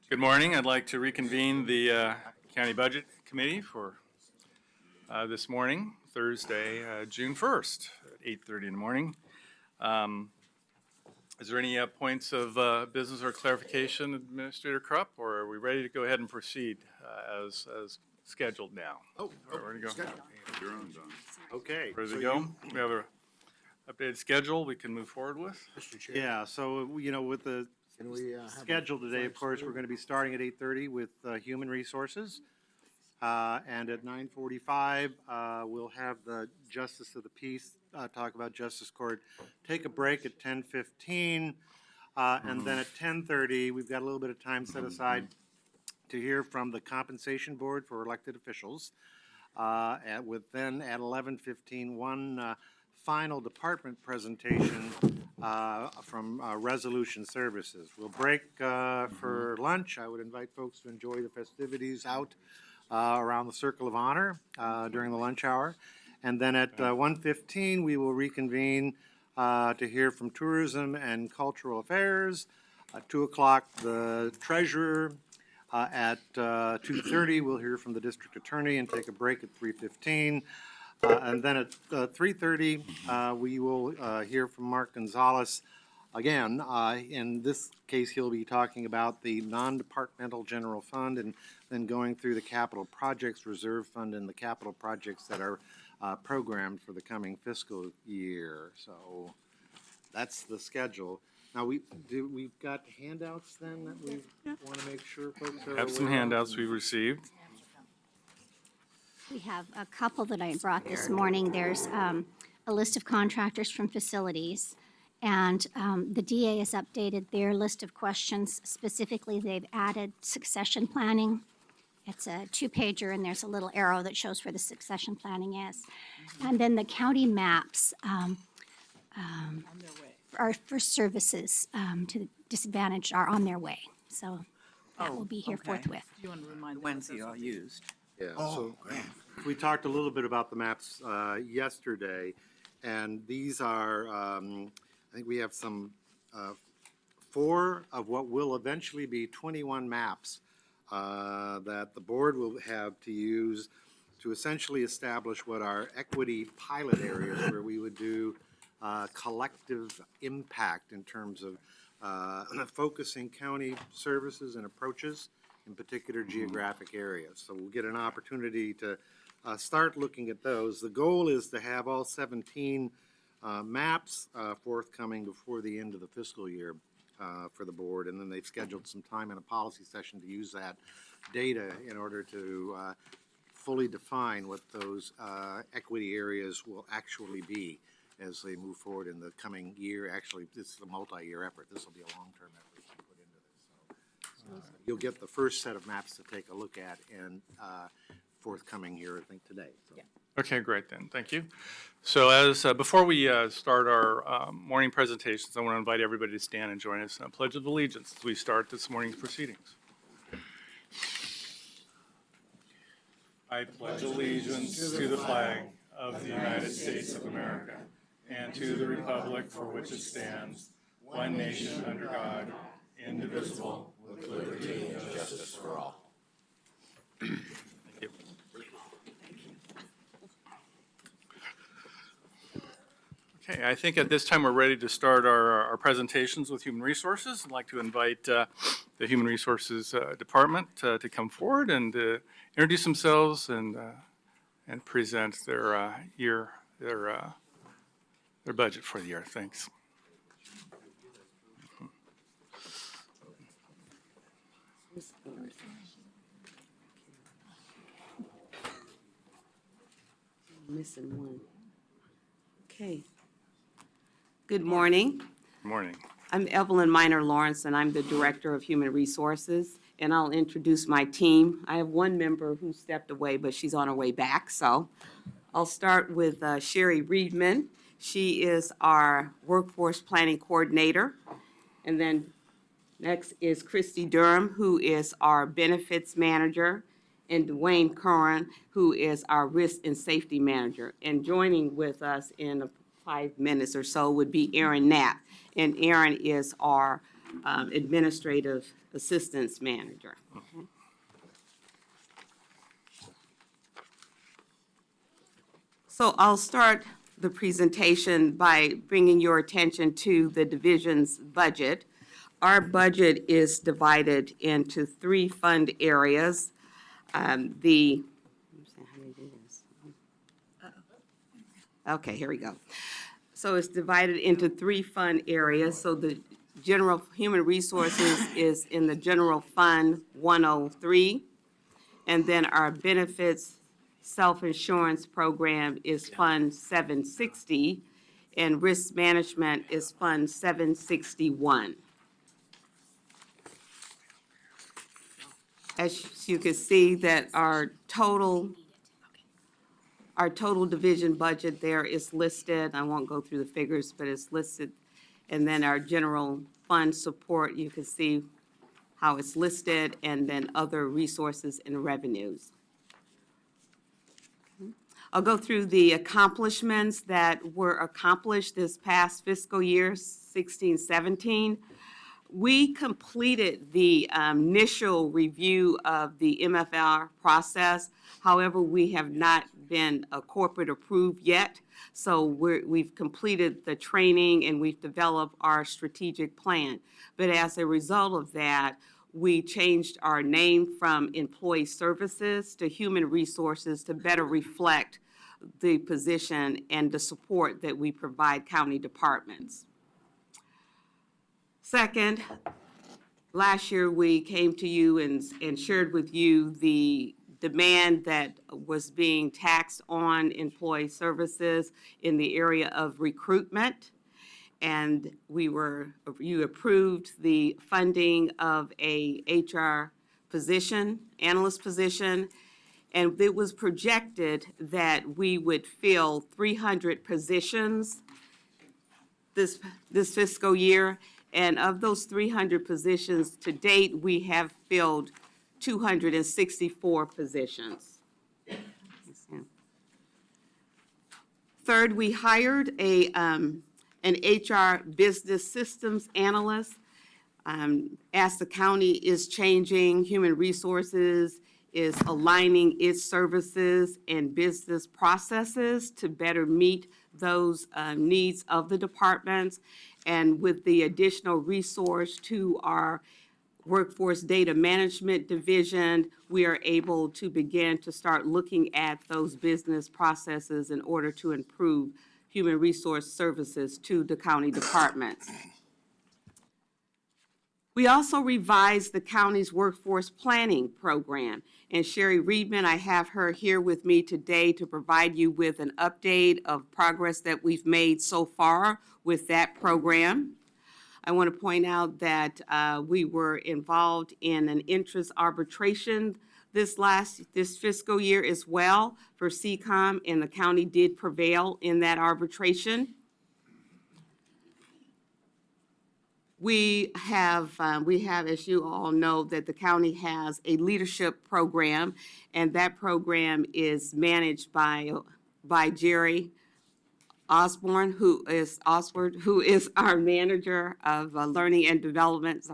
Good morning. I'd like to reconvene the County Budget Committee for this morning, Thursday, June 1st at 8:30 in the morning. Is there any points of business or clarification, Administrator Krupp, or are we ready to go ahead and proceed as scheduled now? Oh, ready to go? You're on, Don. Okay. Ready to go? We have a updated schedule we can move forward with. Mr. Chair. Yeah, so, you know, with the Can we have schedule today, of course, we're going to be starting at 8:30 with Human Resources. And at 9:45, we'll have the Justice of the Peace talk about Justice Court. Take a break at 10:15. And then at 10:30, we've got a little bit of time set aside to hear from the Compensation Board for elected officials. Then at 11:15, one final department presentation from Resolution Services. We'll break for lunch. I would invite folks to enjoy the festivities out around the Circle of Honor during the lunch hour. And then at 1:15, we will reconvene to hear from Tourism and Cultural Affairs. At 2 o'clock, the Treasurer. At 2:30, we'll hear from the District Attorney and take a break at 3:15. And then at 3:30, we will hear from Mark Gonzalez. Again, in this case, he'll be talking about the non-departmental general fund and then going through the capital projects reserve fund and the capital projects that are programmed for the coming fiscal year. So that's the schedule. Now, we've got handouts then that we want to make sure folks are Have some aware of? handouts we received. We have a couple that I brought this morning. There's a list of contractors from facilities, and the DA has updated their list of questions. Specifically, they've added succession planning. It's a 2-pager, and there's a little arrow that shows where the succession planning is. And then the county maps are for services to the disadvantaged are on their way. So that will be here forthwith. You want to remind when's he all used? Yeah, so we talked a little bit about the maps yesterday, and these are, I think we have some 4 of what will eventually be 21 maps that the board will have to use to essentially establish what our equity pilot areas where we would do collective impact in terms of focusing county services and approaches in particular geographic areas. So we'll get an opportunity to start looking at those. The goal is to have all 17 maps forthcoming before the end of the fiscal year for the board, and then they've scheduled some time in a policy session to use that data in order to fully define what those equity areas will actually be as they move forward in the coming year. Actually, this is a multi-year effort. This will be a long-term effort to put into this. So you'll get the first set of maps to take a look at and forthcoming here, I think, today. So. Yeah. Okay, great then. Thank you. So as before we start our morning presentations, I want to invite everybody to stand and join us in a Pledge of Allegiance as we start this morning's proceedings. I pledge allegiance to the flag of the United States of America and to the republic for which it stands, one nation under God, indivisible, with liberty and justice for all. Thank you. Okay, I think at this time we're ready to start our presentations with Human Resources. I'd like to invite the Human Resources Department to come forward and introduce themselves and present their their budget for the year. Thanks. Missing one. Okay. Good morning. Good morning. I'm Evelyn Minor Lawrence, and I'm the Director of Human Resources, and I'll introduce my team. I have one member who stepped away, but she's on her way back, so I'll start with Sherry Reedman. She is our Workforce Planning Coordinator. And then next is Christy Durham, who is our Benefits Manager, and Dwayne Curran, who is our Risk and Safety Manager. And joining with us in 5 minutes or so would be Aaron Knapp. And Aaron is our administrative assistance manager. So I'll start the presentation by bringing your attention to the division's budget. Our budget is divided into 3 fund areas. Okay, here we go. So it's divided into 3 fund areas. So the general human resources is in the general fund 103. And then our benefits self-insurance program is Fund 760, and risk management is Fund 761. As you can see that our total division budget there is listed. I won't go through the figures, but it's listed. And then our general fund support, you can see how it's listed, and then other resources and revenues. I'll go through the accomplishments that were accomplished this past fiscal year, 16-17. We completed the initial review of the MFR process. However, we have not been corporate approved yet. So we've completed the training and we've developed our strategic plan. But as a result of that, we changed our name from Employee Services to Human Resources to better reflect the position and the support that we provide county departments. Second, last year we came to you and shared with you the demand that was being taxed on employee services in the area of recruitment. And you approved the funding of a HR position, analyst position, and it was projected that we would fill 300 positions this fiscal year. And of those 300 positions, to date, we have filled 264 positions. Third, we hired an HR business systems analyst. As the county is changing, human resources is aligning its services and business processes to better meet those needs of the departments. And with the additional resource to our Workforce Data Management Division, we are able to begin to start looking at those business processes in order to improve human resource services to the county departments. We also revised the county's workforce planning program. And Sherry Reedman, I have her here with me today to provide you with an update of progress that we've made so far with that program. I want to point out that we were involved in an interest arbitration this fiscal year as well for CCOM, and the county did prevail in that arbitration. We have, as you all know, that the county has a leadership program, and that program is managed by Jerry Osborne, who is our manager of learning and development.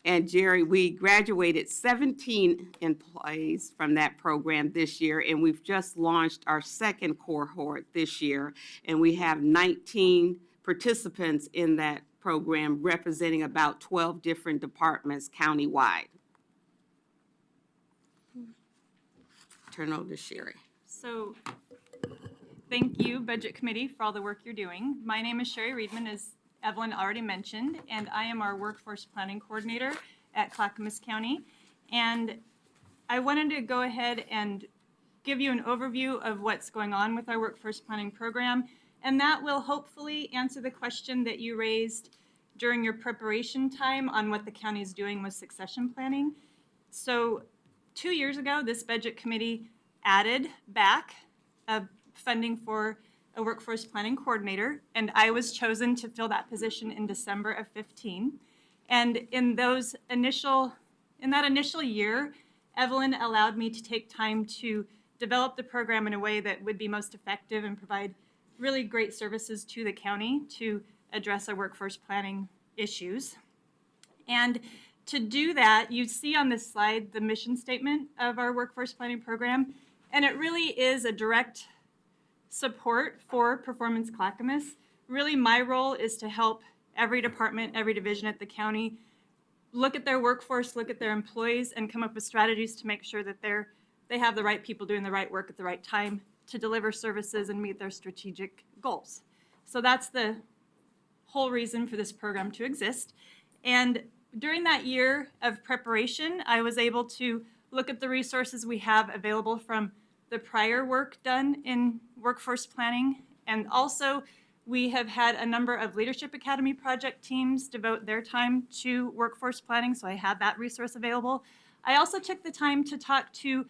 And Jerry, we graduated 17 employees from that program this year, and we've just launched our second cohort this year, and we have 19 participants in that program representing about 12 different departments countywide. Turn over to Sherry. So thank you, Budget Committee, for all the work you're doing. My name is Sherry Reedman, as Evelyn already mentioned, and I am our Workforce Planning Coordinator at Clackamas County. And I wanted to go ahead and give you an overview of what's going on with our Workforce Planning Program, and that will hopefully answer the question that you raised during your preparation time on what the county is doing with succession planning. So 2 years ago, this Budget Committee added back funding for a Workforce Planning Coordinator, and I was chosen to fill that position in December of 15. And in that initial year, Evelyn allowed me to take time to develop the program in a way that would be most effective and provide really great services to the county to address our workforce planning issues. And to do that, you see on this slide the mission statement of our workforce planning program, and it really is a direct support for Performance Clackamas. Really, my role is to help every department, every division at the county look at their workforce, look at their employees, and come up with strategies to make sure that they have the right people doing the right work at the right time to deliver services and meet their strategic goals. So that's the whole reason for this program to exist. And during that year of preparation, I was able to look at the resources we have available from the prior work done in workforce planning. And also, we have had a number of Leadership Academy project teams devote their time to workforce planning, so I had that resource available. I also took the time to talk to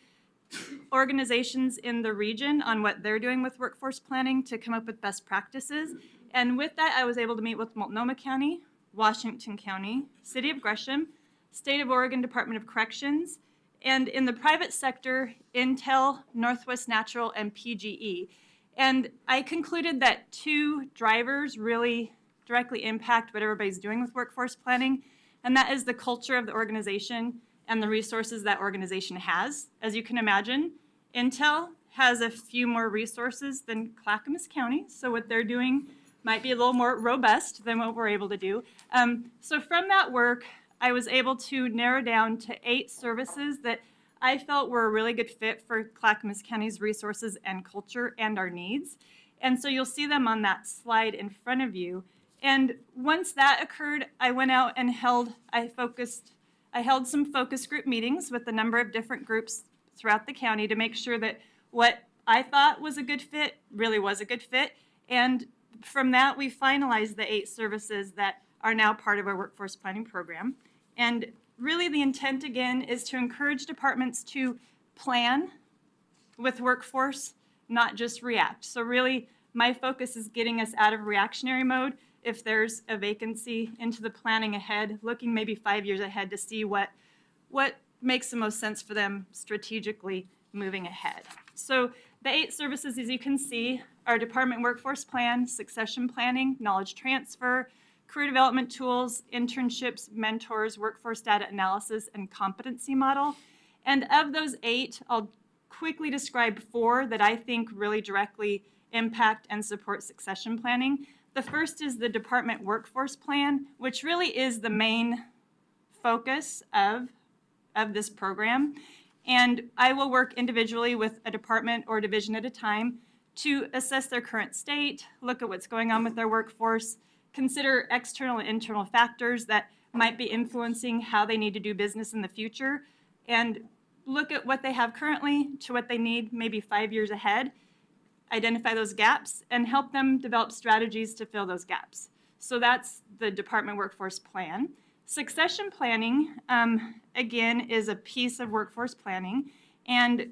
organizations in the region on what they're doing with workforce planning to come up with best practices. And with that, I was able to meet with Multnomah County, Washington County, City of Gresham, State of Oregon Department of Corrections, and in the private sector, Intel, Northwest Natural, and PGE. And I concluded that two drivers really directly impact what everybody's doing with workforce planning, and that is the culture of the organization and the resources that organization has. As you can imagine, Intel has a few more resources than Clackamas County, so what they're doing might be a little more robust than what we're able to do. So from that work, I was able to narrow down to 8 services that I felt were a really good fit for Clackamas County's resources and culture and our needs. And so you'll see them on that slide in front of you. And once that occurred, I went out and held some focus group meetings with a number of different groups throughout the county to make sure that what I thought was a good fit really was a good fit. And from that, we finalized the 8 services that are now part of our workforce planning program. And really the intent, again, is to encourage departments to plan with workforce, not just react. So really, my focus is getting us out of reactionary mode if there's a vacancy into the planning ahead, looking maybe 5 years ahead to see what makes the most sense for them strategically moving ahead. So the 8 services, as you can see, are department workforce plan, succession planning, knowledge transfer, career development tools, internships, mentors, workforce data analysis, and competency model. And of those 8, I'll quickly describe 4 that I think really directly impact and support succession planning. The first is the department workforce plan, which really is the main focus of this program. And I will work individually with a department or division at a time to assess their current state, look at what's going on with their workforce, consider external and internal factors that might be influencing how they need to do business in the future, and look at what they have currently to what they need maybe 5 years ahead, identify those gaps, and help them develop strategies to fill those gaps. So that's the department workforce plan. Succession planning, again, is a piece of workforce planning, and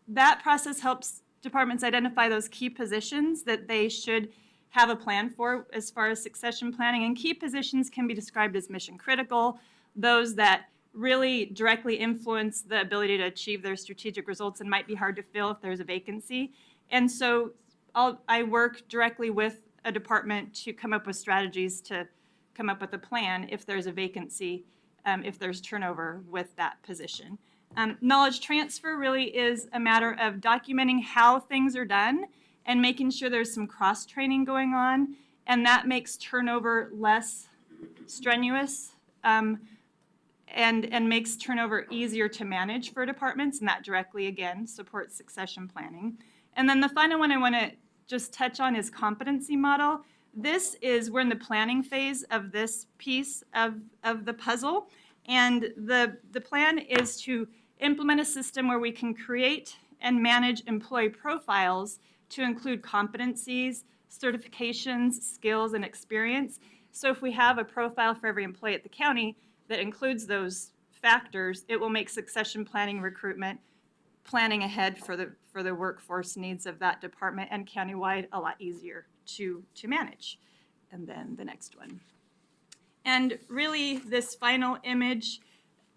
that process helps departments identify those key positions that they should have a plan for as far as succession planning. And key positions can be described as mission critical, those that really directly influence the ability to achieve their strategic results and might be hard to fill if there's a vacancy. And so I work directly with a department to come up with strategies to come up with a plan if there's a vacancy, if there's turnover with that position. Knowledge transfer really is a matter of documenting how things are done and making sure there's some cross-training going on, and that makes turnover less strenuous and makes turnover easier to manage for departments, and that directly, again, supports succession planning. And then the final one I want to just touch on is competency model. This is, we're in the planning phase of this piece of the puzzle, and the plan is to implement a system where we can create and manage employee profiles to include competencies, certifications, skills, and experience. So if we have a profile for every employee at the county that includes those factors, it will make succession planning, recruitment, planning ahead for the workforce needs of that department and countywide a lot easier to manage. And then the next one. And really, this final image,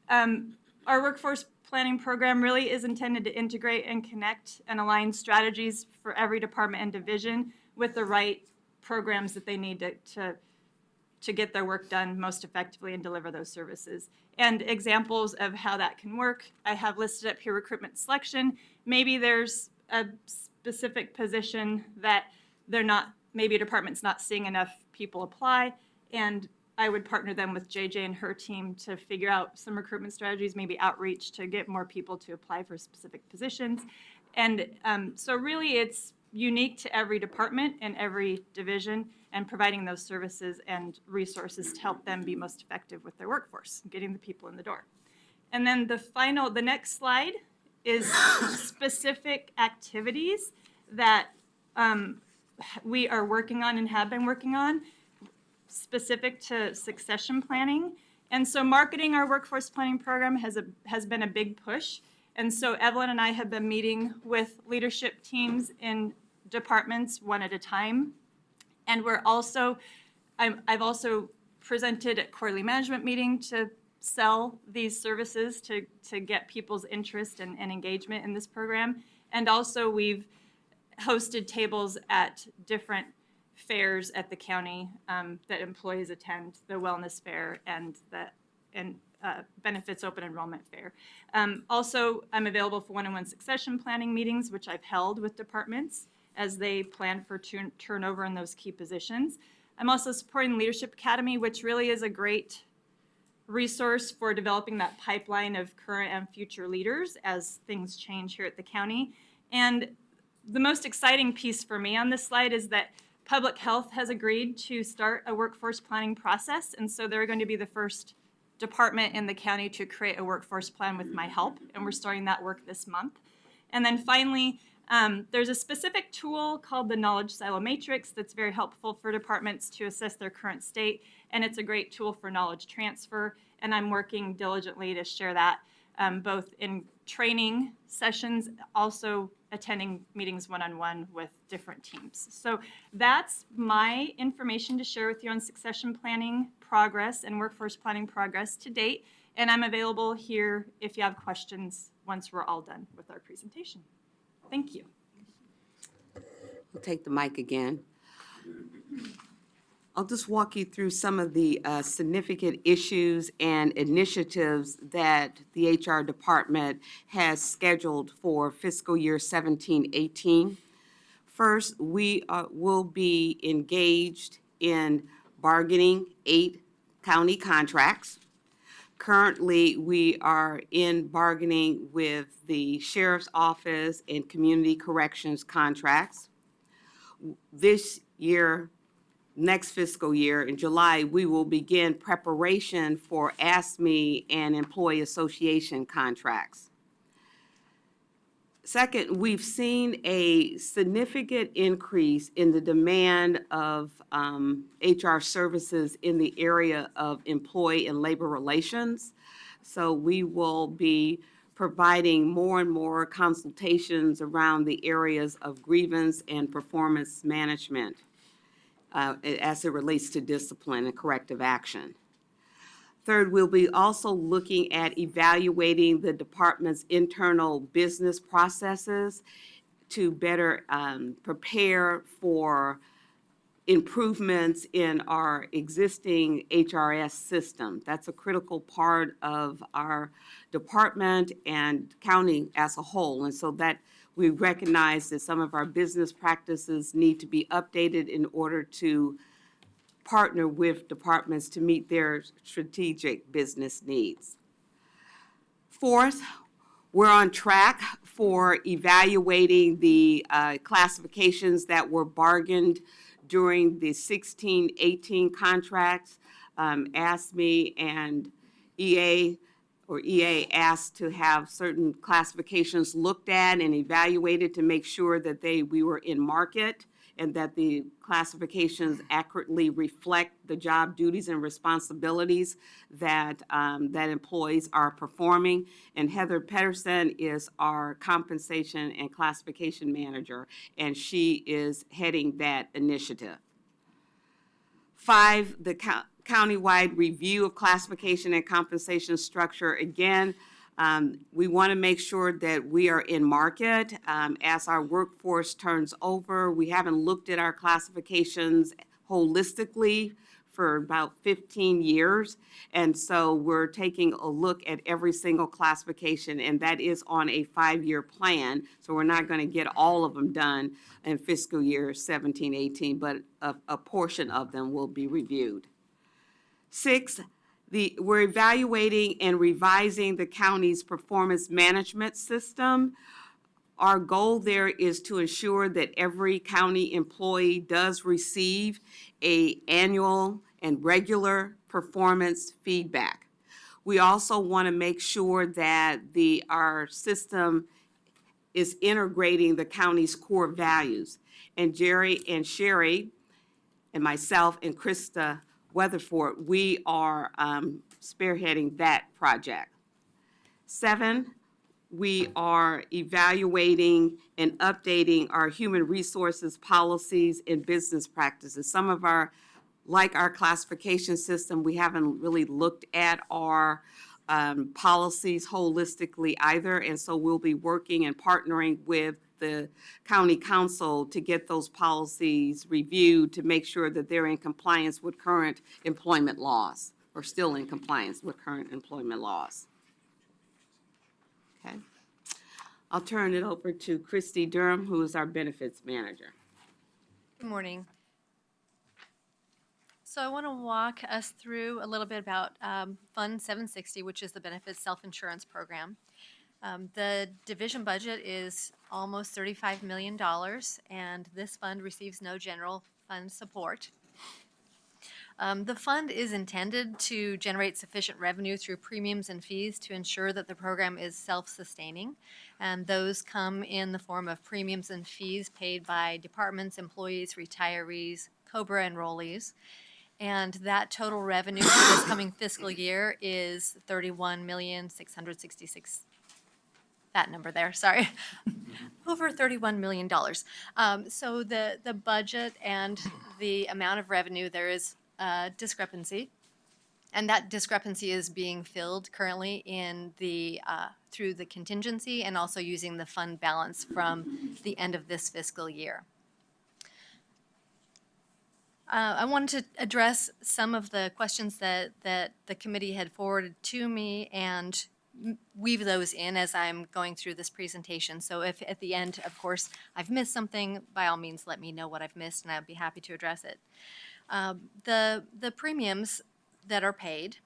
our workforce planning program really is intended to integrate and connect and align strategies for every department and division with the right programs that they need to to get their work done most effectively and deliver those services. And examples of how that can work, I have listed up here recruitment selection. Maybe there's a specific position that maybe a department's not seeing enough people apply, and I would partner them with JJ and her team to figure out some recruitment strategies, maybe outreach to get more people to apply for specific positions. And so really it's unique to every department and every division, and providing those services and resources to help them be most effective with their workforce, getting the people in the door. And then the next slide is specific activities that we are working on and have been working on, specific to succession planning. And so marketing our workforce planning program has been a big push. And so Evelyn and I have been meeting with leadership teams in departments one at a time. And I've also presented at quarterly management meeting to sell these services to get people's interest and engagement in this program. And also we've hosted tables at different fairs at the county that employees attend, the wellness fair and benefits open enrollment fair. Also, I'm available for one-on-one succession planning meetings, which I've held with departments as they plan for turnover in those key positions. I'm also supporting Leadership Academy, which really is a great resource for developing that pipeline of current and future leaders as things change here at the county. And the most exciting piece for me on this slide is that Public Health has agreed to start a workforce planning process, and so they're going to be the first department in the county to create a workforce plan with my help, and we're starting that work this month. And then finally, there's a specific tool called the Knowledge Silo Matrix that's very helpful for departments to assess their current state, and it's a great tool for knowledge transfer, and I'm working diligently to share that both in training sessions, also attending meetings one-on-one with different teams. So that's my information to share with you on succession planning progress and workforce planning progress to date, and I'm available here if you have questions once we're all done with our presentation. Thank you. I'll take the mic again. I'll just walk you through some of the significant issues and initiatives that the HR department has scheduled for fiscal year 17-18. First, we will be engaged in bargaining 8 county contracts. Currently, we are in bargaining with the Sheriff's Office and Community Corrections contracts. This year, next fiscal year, in July, we will begin preparation for ASME and Employee Association contracts. Second, we've seen a significant increase in the demand of HR services in the area of employee and labor relations. So we will be providing more and more consultations around the areas of grievance and performance management as it relates to discipline and corrective action. Third, we'll be also looking at evaluating the department's internal business processes to better prepare for improvements in our existing HRS system. That's a critical part of our department and county as a whole. And so that we recognize that some of our business practices need to be updated in order to partner with departments to meet their strategic business needs. Fourth, we're on track for evaluating the classifications that were bargained during the 16-18 contracts. ASME and EA asked to have certain classifications looked at and evaluated to make sure that we were in market and that the classifications accurately reflect the job duties and responsibilities that employees are performing. And Heather Pedersen is our compensation and classification manager, and she is heading that initiative. 5, the countywide review of classification and compensation structure. Again, we want to make sure that we are in market as our workforce turns over. We haven't looked at our classifications holistically for about 15 years. And so we're taking a look at every single classification, and that is on a 5-year plan. So we're not going to get all of them done in fiscal year 17, 18, but a portion of them will be reviewed. 6, we're evaluating and revising the county's performance management system. Our goal there is to ensure that every county employee does receive an annual and regular performance feedback. We also want to make sure that our system is integrating the county's core values. And Jerry and Sherry and myself and Krista Weatherford, we are spearheading that project. 7, we are evaluating and updating our human resources policies and business practices. Some of our, like our classification system, we haven't really looked at our policies holistically either, and so we'll be working and partnering with the county council to get those policies reviewed to make sure that they're in compliance with current employment laws, or still in compliance with current employment laws. Okay. I'll turn it over to Christy Durham, who is our benefits manager. Good morning. So I want to walk us through a little bit about Fund 760, which is the Benefits Self-Insurance Program. The division budget is almost $35 million, and this fund receives no general fund support. The fund is intended to generate sufficient revenue through premiums and fees to ensure that the program is self-sustaining, and those come in the form of premiums and fees paid by departments, employees, retirees, COBRA enrollees. And that total revenue for this coming fiscal year is $31,666,000. That number there, sorry. Over $31 million. So the budget and the amount of revenue, there is a discrepancy. And that discrepancy is being filled currently in through the contingency and also using the fund balance from the end of this fiscal year. I wanted to address some of the questions that the committee had forwarded to me and weave those in as I'm going through this presentation. So if at the end, of course, I've missed something, by all means, let me know what I've missed and I'd be happy to address it. The premiums that are paid,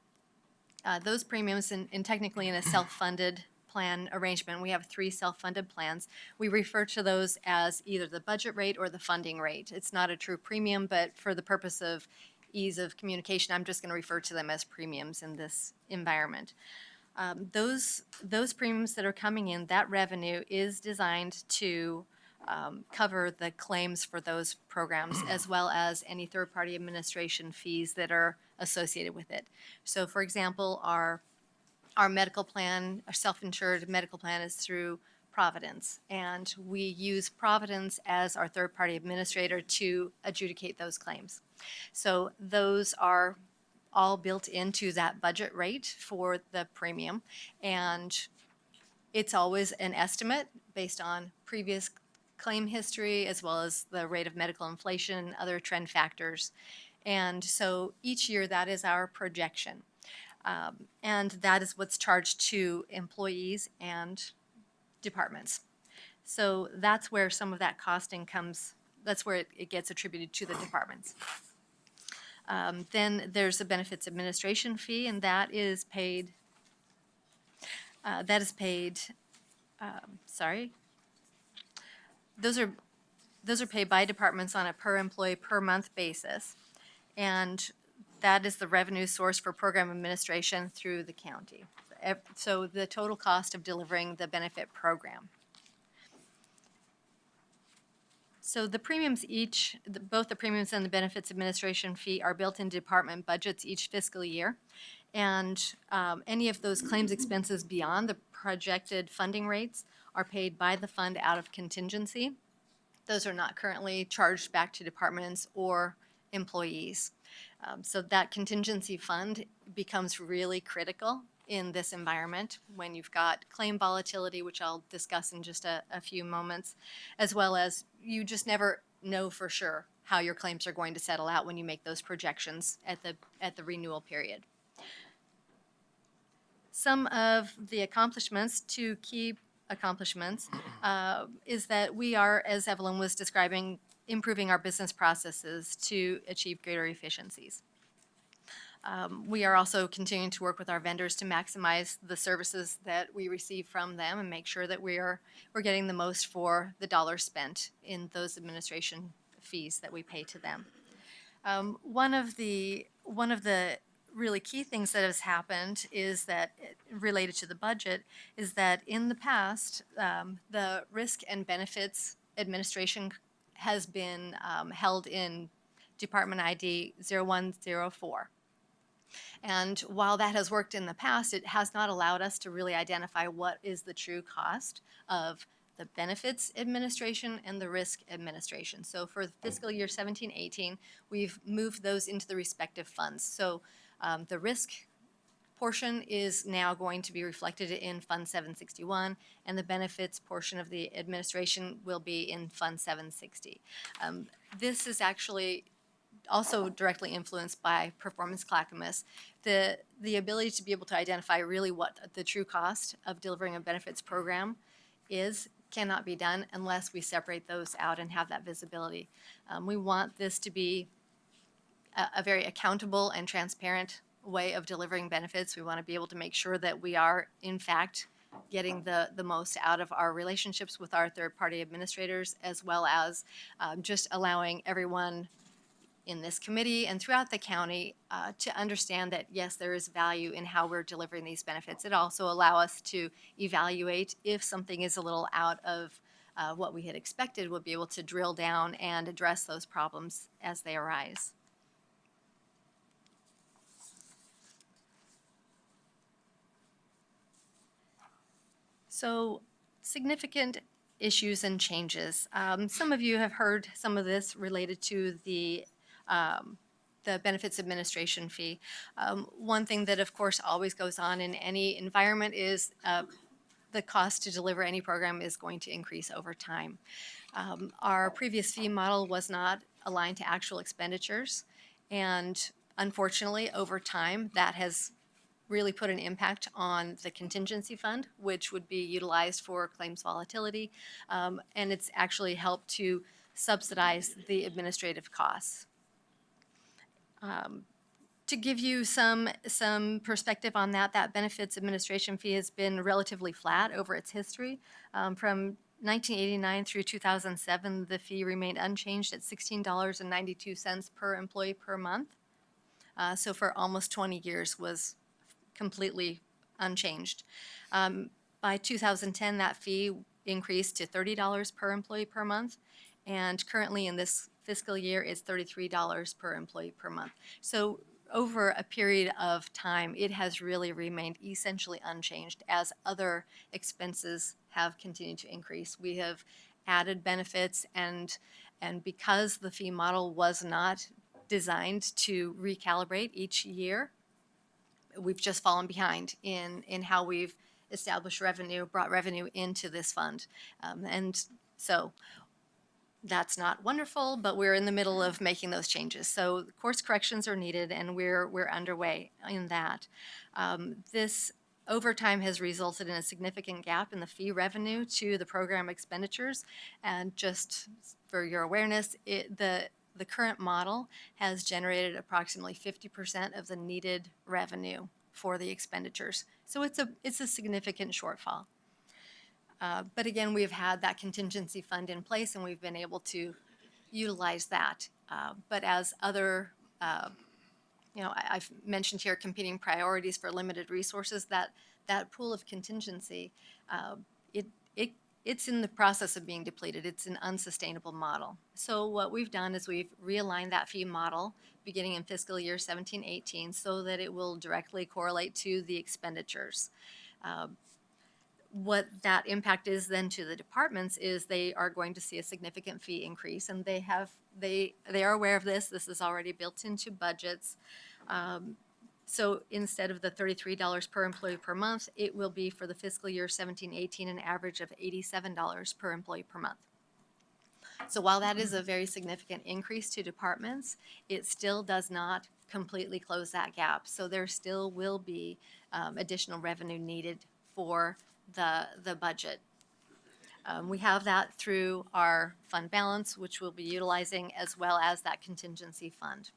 those premiums, and technically in a self-funded plan arrangement, we have 3 self-funded plans. We refer to those as either the budget rate or the funding rate. It's not a true premium, but for the purpose of ease of communication, I'm just going to refer to them as premiums in this environment. Those premiums that are coming in, that revenue is designed to cover the claims for those programs as well as any third-party administration fees that are associated with it. So for example, our medical plan, our self-insured medical plan is through Providence, and we use Providence as our third-party administrator to adjudicate those claims. So those are all built into that budget rate for the premium, and it's always an estimate based on previous claim history as well as the rate of medical inflation and other trend factors. And so each year that is our projection. And that is what's charged to employees and departments. So that's where some of that costing comes, that's where it gets attributed to the departments. Then there's a benefits administration fee, and that is paid, those are paid by departments on a per employee per month basis. And that is the revenue source for program administration through the county. So the total cost of delivering the benefit program. So the premiums both the premiums and the benefits administration fee are built in department budgets each fiscal year. And any of those claims expenses beyond the projected funding rates are paid by the fund out of contingency. Those are not currently charged back to departments or employees. So that contingency fund becomes really critical in this environment when you've got claim volatility, which I'll discuss in just a few moments, as well as you just never know for sure how your claims are going to settle out when you make those projections at the renewal period. Some of the accomplishments, two key accomplishments, is that we are, as Evelyn was describing, improving our business processes to achieve greater efficiencies. We are also continuing to work with our vendors to maximize the services that we receive from them and make sure that we're getting the most for the dollars spent in those administration fees that we pay to them. One of the really key things that has happened is that, related to the budget, is that in the past, the risk and benefits administration has been held in Department ID 0104. And while that has worked in the past, it has not allowed us to really identify what is the true cost of the benefits administration and the risk administration. So for fiscal year 17-18, we've moved those into the respective funds. So the risk portion is now going to be reflected in Fund 761, and the benefits portion of the administration will be in Fund 760. This is actually also directly influenced by performance clackamas. The ability to be able to identify really what the true cost of delivering a benefits program is cannot be done unless we separate those out and have that visibility. We want this to be a very accountable and transparent way of delivering benefits. We want to be able to make sure that we are, in fact, getting the most out of our relationships with our third-party administrators, as well as just allowing everyone in this committee and throughout the county to understand that, yes, there is value in how we're delivering these benefits. It also allows us to evaluate if something is a little out of what we had expected. We'll be able to drill down and address those problems as they arise. So, significant issues and changes. Some of you have heard some of this related to the benefits administration fee. One thing that, of course, always goes on in any environment is the cost to deliver any program is going to increase over time. Our previous fee model was not aligned to actual expenditures, and unfortunately, over time, that has really put an impact on the contingency fund, which would be utilized for claims volatility, and it's actually helped to subsidize the administrative costs. To give you some perspective on that, that benefits administration fee has been relatively flat over its history. From 1989 through 2007, the fee remained unchanged at $16.92 per employee per month. So for almost 20 years was completely unchanged. By 2010, that fee increased to $30 per employee per month, and currently in this fiscal year, it's $33 per employee per month. So over a period of time, it has really remained essentially unchanged as other expenses have continued to increase. We have added benefits, and because the fee model was not designed to recalibrate each year, we've just fallen behind in how we've established revenue, brought revenue into this fund. And so that's not wonderful, but we're in the middle of making those changes. So course corrections are needed, and we're underway in that. This overtime has resulted in a significant gap in the fee revenue to the program expenditures. And just for your awareness, the current model has generated approximately 50% of the needed revenue for the expenditures. So it's a significant shortfall. But again, we've had that contingency fund in place, and we've been able to utilize that. But as other, I've mentioned here competing priorities for limited resources, that pool of contingency, it's in the process of being depleted. It's an unsustainable model. So what we've done is we've realigned that fee model beginning in fiscal year 17-18 so that it will directly correlate to the expenditures. What that impact is then to the departments is they are going to see a significant fee increase, and they are aware of this. This is already built into budgets. So instead of the $33 per employee per month, it will be for the fiscal year 17-18 an average of $87 per employee per month. So while that is a very significant increase to departments, it still does not completely close that gap. So there still will be additional revenue needed for the budget. We have that through our fund balance, which we'll be utilizing, as well as that contingency fund.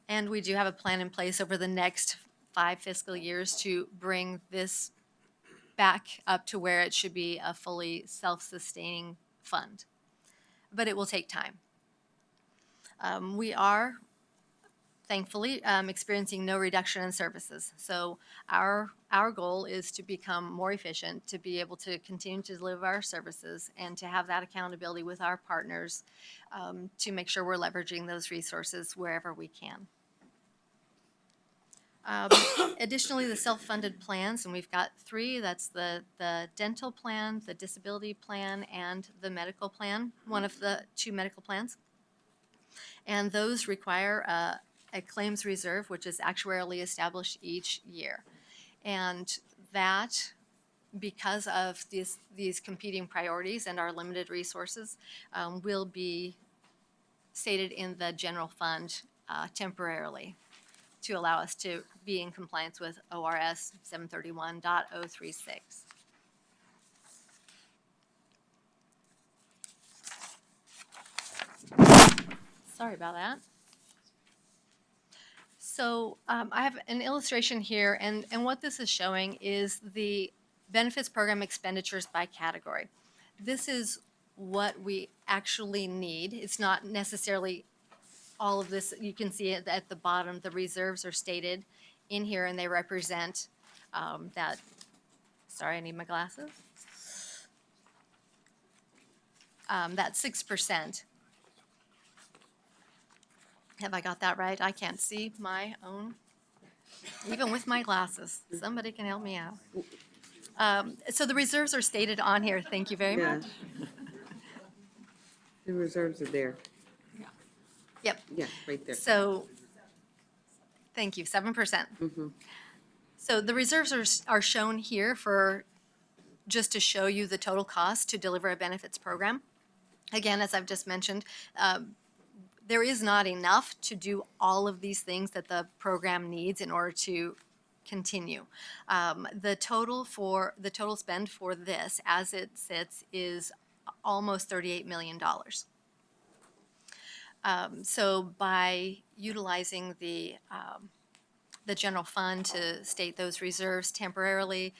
And we do have a plan in place over the next 5 fiscal years to bring this back up to where it should be a fully self-sustaining fund. But it will take time. We are thankfully experiencing no reduction in services. So our goal is to become more efficient, to be able to continue to deliver our services, and to have that accountability with our partners to make sure we're leveraging those resources wherever we can. Additionally, the self-funded plans, and we've got 3. That's the dental plan, the disability plan, and the medical plan, one of the 2 medical plans. And those require a claims reserve, which is actuarially established each year. And that, because of these competing priorities and our limited resources, will be stated in the general fund temporarily to allow us to be in compliance with ORS 731.036. Sorry about that. So I have an illustration here, and what this is showing is the benefits program expenditures by category. This is what we actually need. It's not necessarily all of this. You can see it at the bottom. The reserves are stated in here, and they represent that. Sorry, I need my glasses. That 6%. Have I got that right? I can't see my own, even with my glasses. Somebody can help me out. So the reserves are stated on here. Thank you very Yeah. much. The reserves are there. Yep. Yeah, right there. So, thank you, 7%. So the reserves are shown here for, just to show you the total cost to deliver a benefits program. Again, as I've just mentioned, there is not enough to do all of these things that the program needs in order to continue. The total spend for this, as it sits, is almost $38 million. So by utilizing the general fund to state those reserves temporarily,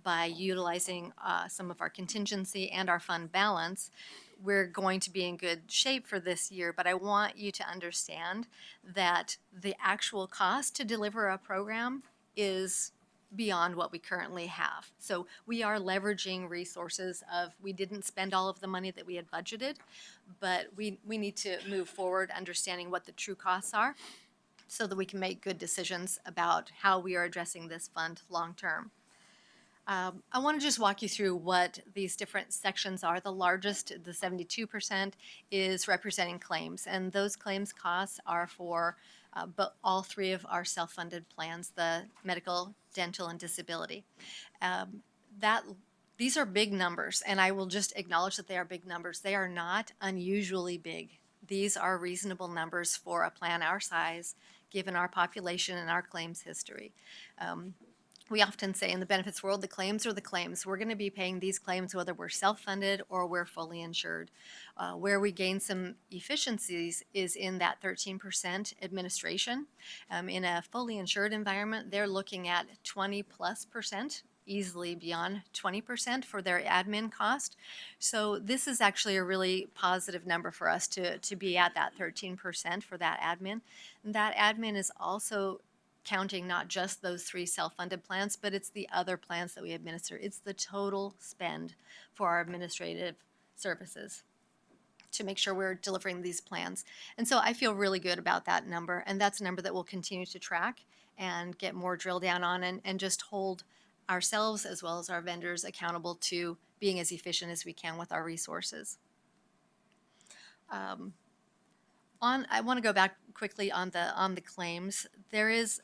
by utilizing some of our contingency and our fund balance, we're going to be in good shape for this year. But I want you to understand that the actual cost to deliver a program is beyond what we currently have. So we are leveraging resources we didn't spend all of the money that we had budgeted, but we need to move forward understanding what the true costs are so that we can make good decisions about how we are addressing this fund long term. I want to just walk you through what these different sections are. The largest, the 72%, is representing claims, and those claims costs are for but all 3 of our self-funded plans, the medical, dental, and disability. These are big numbers, and I will just acknowledge that they are big numbers. They are not unusually big. These are reasonable numbers for a plan our size, given our population and our claims history. We often say in the benefits world, the claims are the claims. We're going to be paying these claims whether we're self-funded or we're fully insured. Where we gain some efficiencies is in that 13% administration. In a fully insured environment, they're looking at 20+%, easily beyond 20% for their admin cost. So this is actually a really positive number for us to be at that 13% for that admin. And that admin is also counting not just those 3 self-funded plans, but it's the other plans that we administer. It's the total spend for our administrative services to make sure we're delivering these plans. And so I feel really good about that number, and that's a number that we'll continue to track and get more drill down on and just hold ourselves as well as our vendors accountable to being as efficient as we can with our resources. I want to go back quickly on the claims. There is,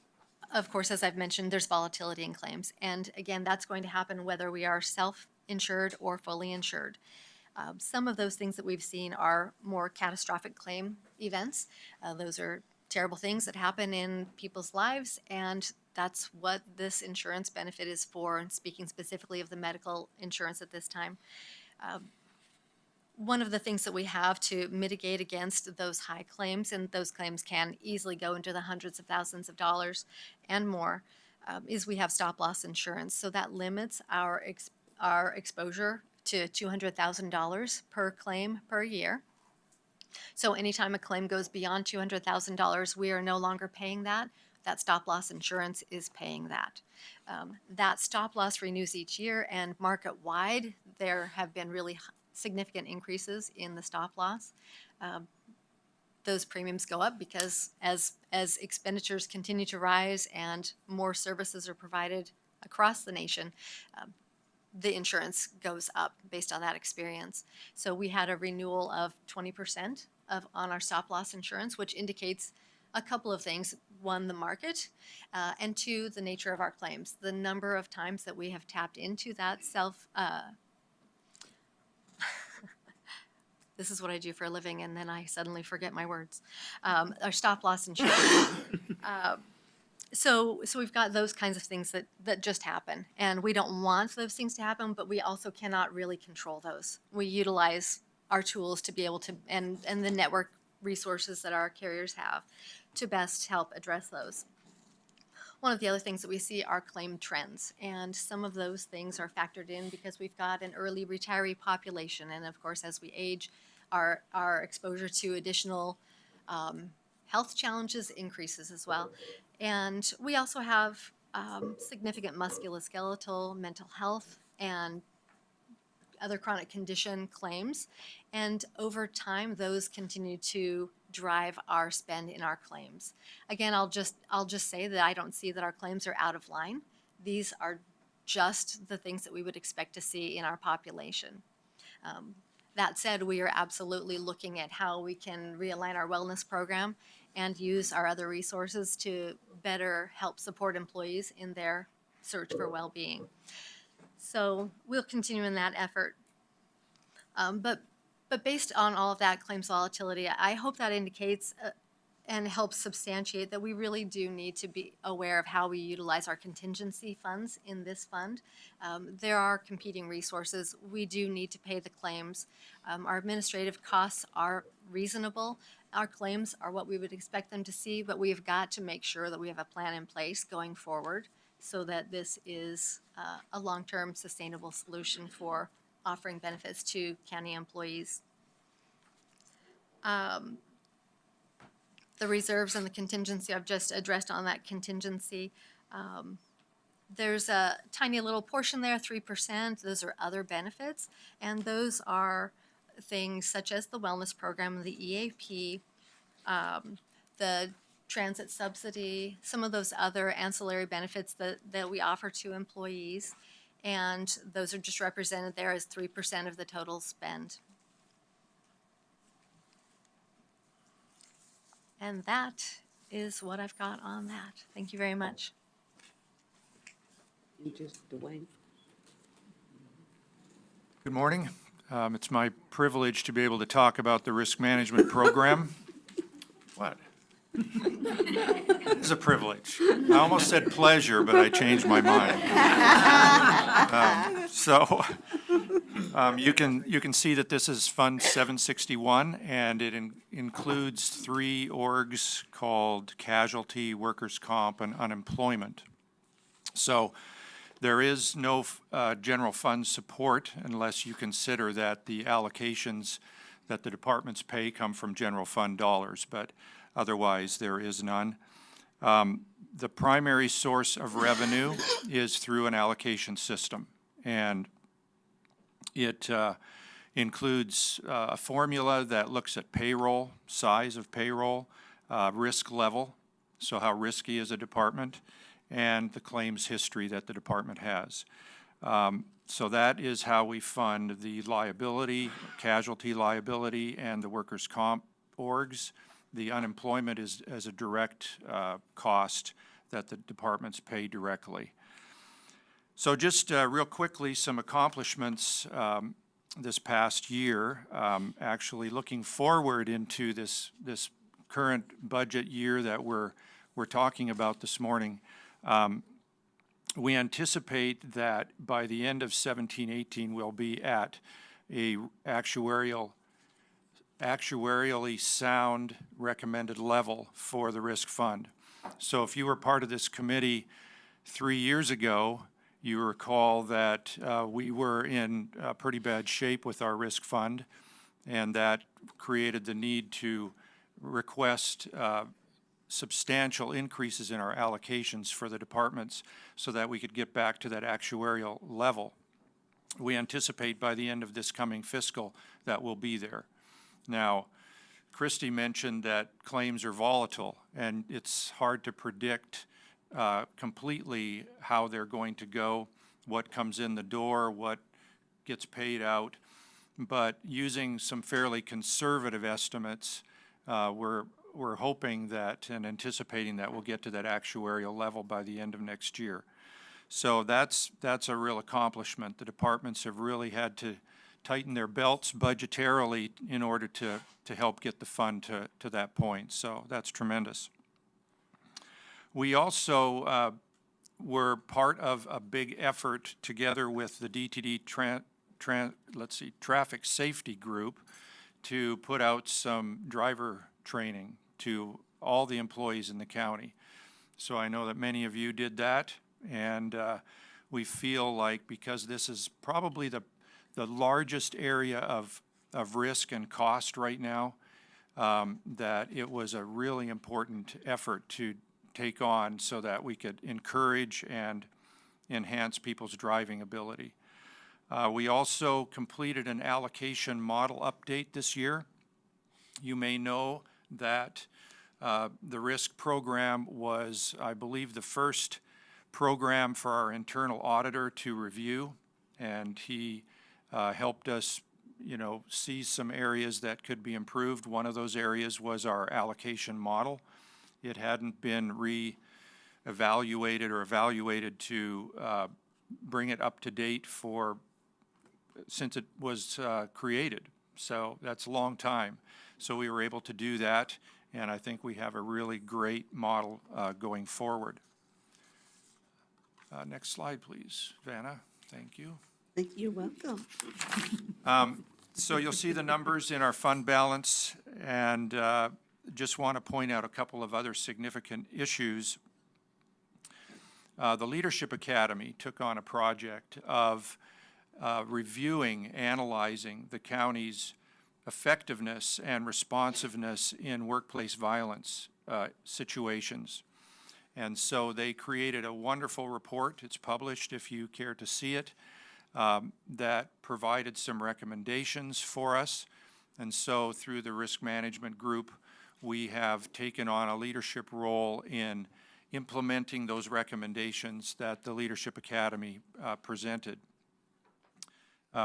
of course, as I've mentioned, there's volatility in claims. And again, that's going to happen whether we are self-insured or fully insured. Some of those things that we've seen are more catastrophic claim events. Those are terrible things that happen in people's lives, and that's what this insurance benefit is for, and speaking specifically of the medical insurance at this time. One of the things that we have to mitigate against those high claims, and those claims can easily go into the hundreds of thousands of dollars and more, is we have stop-loss insurance. So that limits our exposure to $200,000 per claim per year. So anytime a claim goes beyond $200,000, we are no longer paying that. That stop-loss insurance is paying that. That stop-loss renews each year, and market-wide, there have been really significant increases in the stop-loss. Those premiums go up because as expenditures continue to rise and more services are provided across the nation, the insurance goes up based on that experience. So we had a renewal of 20% on our stop-loss insurance, which indicates a couple of things. One, the market, and two, the nature of our claims. The number of times that we have tapped into that this is what I do for a living, and then I suddenly forget my words. Our stop-loss insurance. So we've got those kinds of things that just happen, and we don't want those things to happen, but we also cannot really control those. We utilize our tools to be able to, and the network resources that our carriers have to best help address those. One of the other things that we see are claim trends, and some of those things are factored in because we've got an early retiree population, and of course, as we age, our exposure to additional health challenges increases as well. And we also have significant musculoskeletal, mental health, and other chronic condition claims. And over time, those continue to drive our spend in our claims. Again, I'll just say that I don't see that our claims are out of line. These are just the things that we would expect to see in our population. That said, we are absolutely looking at how we can realign our wellness program and use our other resources to better help support employees in their search for well-being. So we'll continue in that effort. But based on all of that claims volatility, I hope that indicates and helps substantiate that we really do need to be aware of how we utilize our contingency funds in this fund. There are competing resources. We do need to pay the claims. Our administrative costs are reasonable. Our claims are what we would expect them to see, but we've got to make sure that we have a plan in place going forward so that this is a long-term sustainable solution for offering benefits to county employees. The reserves and the contingency, I've just addressed on that contingency. There's a tiny little portion there, 3%. Those are other benefits, and those are things such as the wellness program, the EAP, the transit subsidy, some of those other ancillary benefits that we offer to employees, and those are just represented there as 3% of the total spend. And that is what I've got on that. Thank you very much. You just, Dwayne. Good morning. It's my privilege to be able to talk about the risk management program. What? It is a privilege. I almost said pleasure, but I changed my mind. You can see that this is Fund 761, and it includes three orgs called casualty, workers' comp, and unemployment. So there is no general fund support unless you consider that the allocations that the departments pay come from general fund dollars, but otherwise there is none. The primary source of revenue is through an allocation system, and it includes a formula that looks at payroll, size of payroll, risk level, so how risky is a department, and the claims history that the department has. So that is how we fund the liability, casualty liability, and the workers' comp orgs. The unemployment is as a direct cost that the departments pay directly. So just real quickly, some accomplishments this past year, actually looking forward into this current budget year that we're talking about this morning. We anticipate that by the end of 17-18, we'll be at a actuarially sound recommended level for the risk fund. So if you were part of this committee 3 years ago, you recall that we were in pretty bad shape with our risk fund, and that created the need to request substantial increases in our allocations for the departments so that we could get back to that actuarial level. We anticipate by the end of this coming fiscal that we'll be there. Now, Christy mentioned that claims are volatile, and it's hard to predict completely how they're going to go, what comes in the door, what gets paid out. But using some fairly conservative estimates, we're hoping that and anticipating that we'll get to that actuarial level by the end of next year. So that's a real accomplishment. The departments have really had to tighten their belts budgetarily in order to help get the fund to that point. So that's tremendous. We also were part of a big effort together with the DTD traffic safety group to put out some driver training to all the employees in the county. So I know that many of you did that, and we feel like because this is probably the largest area of risk and cost right now, that it was a really important effort to take on so that we could encourage and enhance people's driving ability. We also completed an allocation model update this year. You may know that the risk program was, I believe, the first program for our internal auditor to review, and he helped us, see some areas that could be improved. One of those areas was our allocation model. It hadn't been re-evaluated or evaluated to bring it up to date since it was created. So that's a long time. So we were able to do that, and I think we have a really great model going forward. Next slide, please, Vanna. Thank you. You're welcome. So you'll see the numbers in our fund balance, and just want to point out a couple of other significant issues. The Leadership Academy took on a project of reviewing, analyzing the county's effectiveness and responsiveness in workplace violence situations. And so they created a wonderful report. It's published if you care to see it, that provided some recommendations for us. And so through the risk management group, we have taken on a leadership role in implementing those recommendations that the Leadership Academy presented.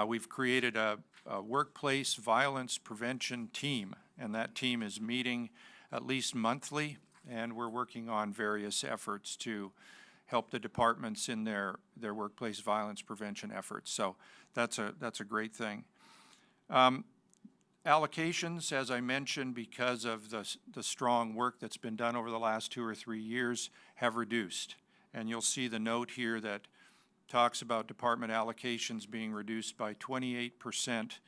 We've created a workplace violence prevention team, and that team is meeting at least monthly, and we're working on various efforts to help the departments in their workplace violence prevention efforts. So that's a great thing. Allocations, as I mentioned, because of the strong work that's been done over the last 2 or 3 years, have reduced. And you'll see the note here that talks about department allocations being reduced by 28%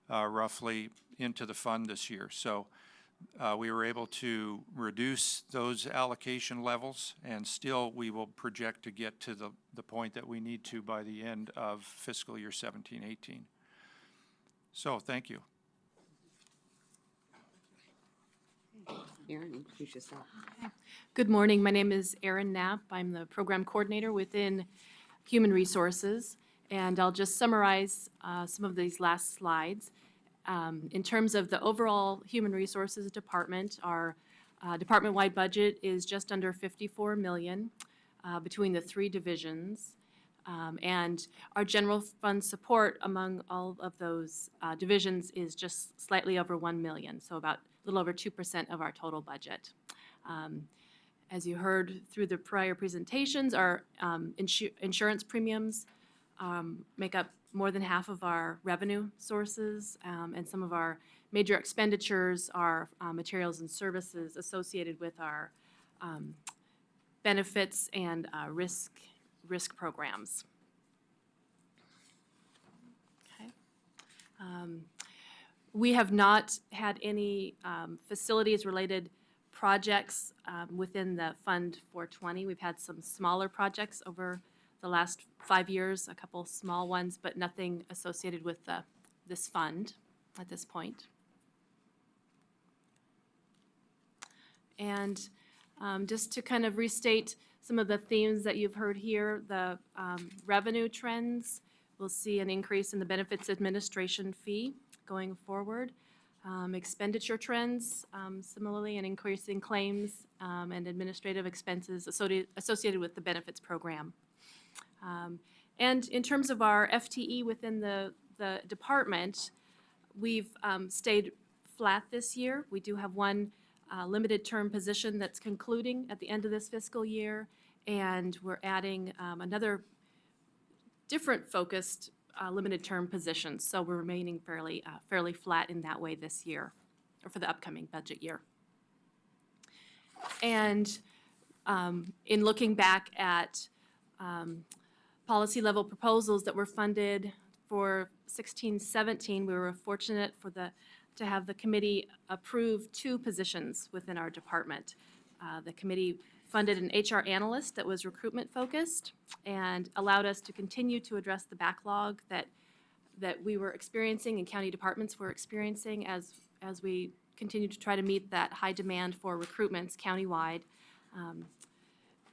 roughly into the fund this year. So we were able to reduce those allocation levels, and still we will project to get to the point that we need to by the end of fiscal year 17-18. So thank you. Erin, introduce yourself. Good morning. My name is Erin Knapp. I'm the program coordinator within Human Resources, and I'll just summarize some of these last slides. In terms of the overall Human Resources Department, our department-wide budget is just under $54 million between the 3 divisions. And our general fund support among all of those divisions is just slightly over $1 million, so about a little over 2% of our total budget. As you heard through the prior presentations, our insurance premiums make up more than half of our revenue sources, and some of our major expenditures are materials and services associated with our benefits and risk programs. Okay. We have not had any facilities-related projects within the Fund 420. We've had some smaller projects over the last 5 years, a couple small ones, but nothing associated with this fund at this point. And just to kind of restate some of the themes that you've heard here, the revenue trends, we'll see an increase in the benefits administration fee going forward. Expenditure trends, similarly, an increase in claims and administrative expenses associated with the benefits program. And in terms of our FTE within the department, we've stayed flat this year. We do have one limited term position that's concluding at the end of this fiscal year, and we're adding another different focused limited term position. So we're remaining fairly flat in that way this year, or for the upcoming budget year. And in looking back at policy level proposals that were funded for 16-17, we were fortunate to have the committee approve 2 positions within our department. The committee funded an HR analyst that was recruitment focused and allowed us to continue to address the backlog that we were experiencing and county departments were experiencing as we continue to try to meet that high demand for recruitments countywide.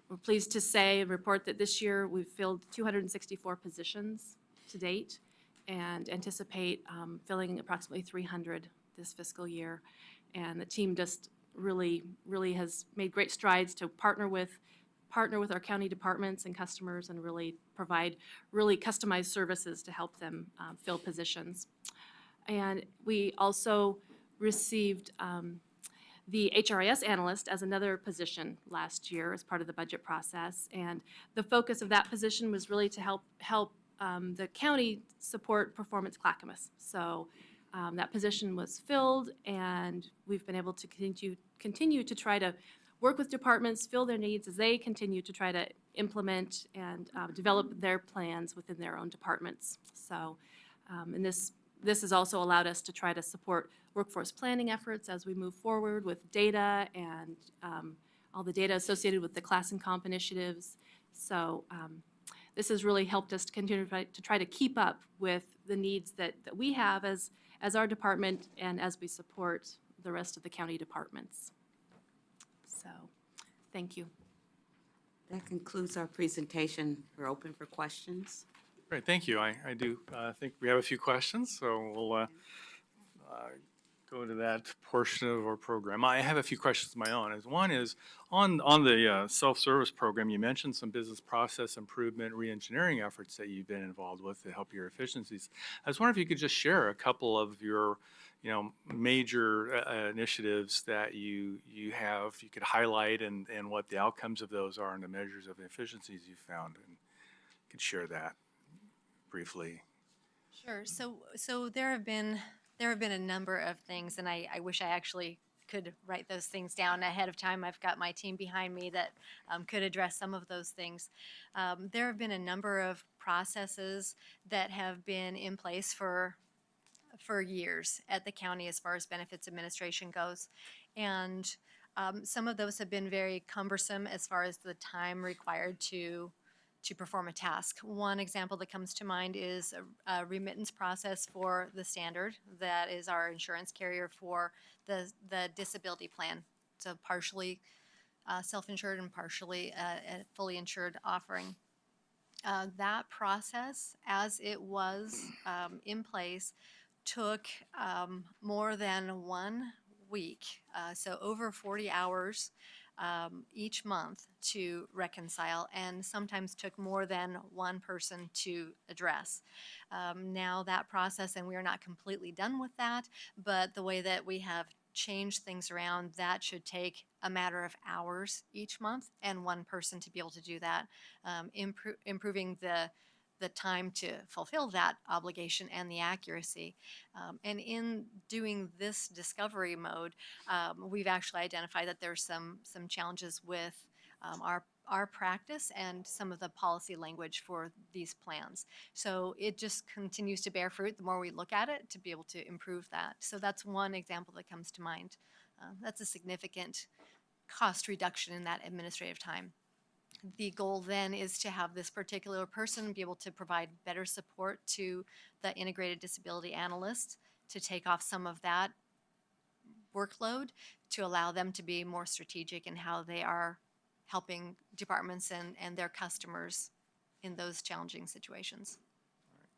We're pleased to say and report that this year we've filled 264 positions to date and anticipate filling approximately 300 this fiscal year. And the team just really has made great strides to partner with our county departments and customers and really provide really customized services to help them fill positions. And we also received the HRIS analyst as another position last year as part of the budget process. And the focus of that position was really to help the county support performance Clackamas. So that position was filled, and we've been able to continue to try to work with departments, fill their needs as they continue to try to implement and develop their plans within their own departments. So, and this has also allowed us to try to support workforce planning efforts as we move forward with data and all the data associated with the class and comp initiatives. So this has really helped us to continue to try to keep up with the needs that we have as our department and as we support the rest of the county departments. So, thank you. That concludes our presentation. We're open for questions. Great, thank you. I do think we have a few questions, so we'll go to that portion of our program. I have a few questions of my own. One is, on the self-service program, you mentioned some business process improvement, re-engineering efforts that you've been involved with to help your efficiencies. I was wondering if you could just share a couple of your major initiatives that you could highlight and what the outcomes of those are and the measures of efficiencies you found, and you could share that briefly. Sure. So there have been a number of things, and I wish I actually could write those things down ahead of time. I've got my team behind me that could address some of those things. There have been a number of processes that have been in place for years at the county as far as benefits administration goes, and some of those have been very cumbersome as far as the time required to perform a task. One example that comes to mind is a remittance process for the Standard, that is our insurance carrier for the disability plan. So partially self-insured and partially a fully insured offering. That process, as it was in place, took more than 1 week, so over 40 hours each month to reconcile, and sometimes took more than one person to address. Now that process, and we are not completely done with that, but the way that we have changed things around, that should take a matter of hours each month and one person to be able to do that, improving the time to fulfill that obligation and the accuracy. And in doing this discovery mode, we've actually identified that there's some challenges with our practice and some of the policy language for these plans. So it just continues to bear fruit the more we look at it to be able to improve that. So that's one example that comes to mind. That's a significant cost reduction in that administrative time. The goal then is to have this particular person be able to provide better support to the integrated disability analyst to take off some of that workload to allow them to be more strategic in how they are helping departments and their customers in those challenging situations.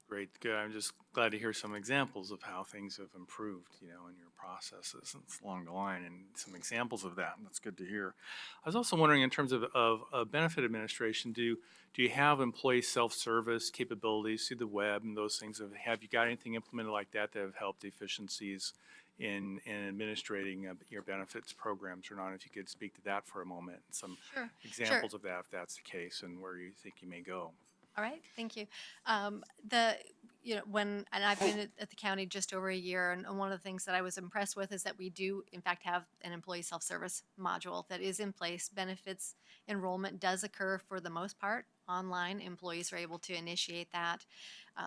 Great, good. I'm just glad to hear some examples of how things have improved, in your processes and along the line, and some examples of that. And that's good to hear. I was also wondering, in terms of benefit administration, do you have employee self-service capabilities through the web and those things? Have you got anything implemented like that have helped efficiencies in administrating your benefits programs or not? If you could speak to that for a moment, some Sure. examples of that, if that's the case, and where you think you may go. All right, thank you. And I've been at the county just over a year, and one of the things that I was impressed with is that we do, in fact, have an employee self-service module that is in place. Benefits enrollment does occur for the most part online. Employees are able to initiate that.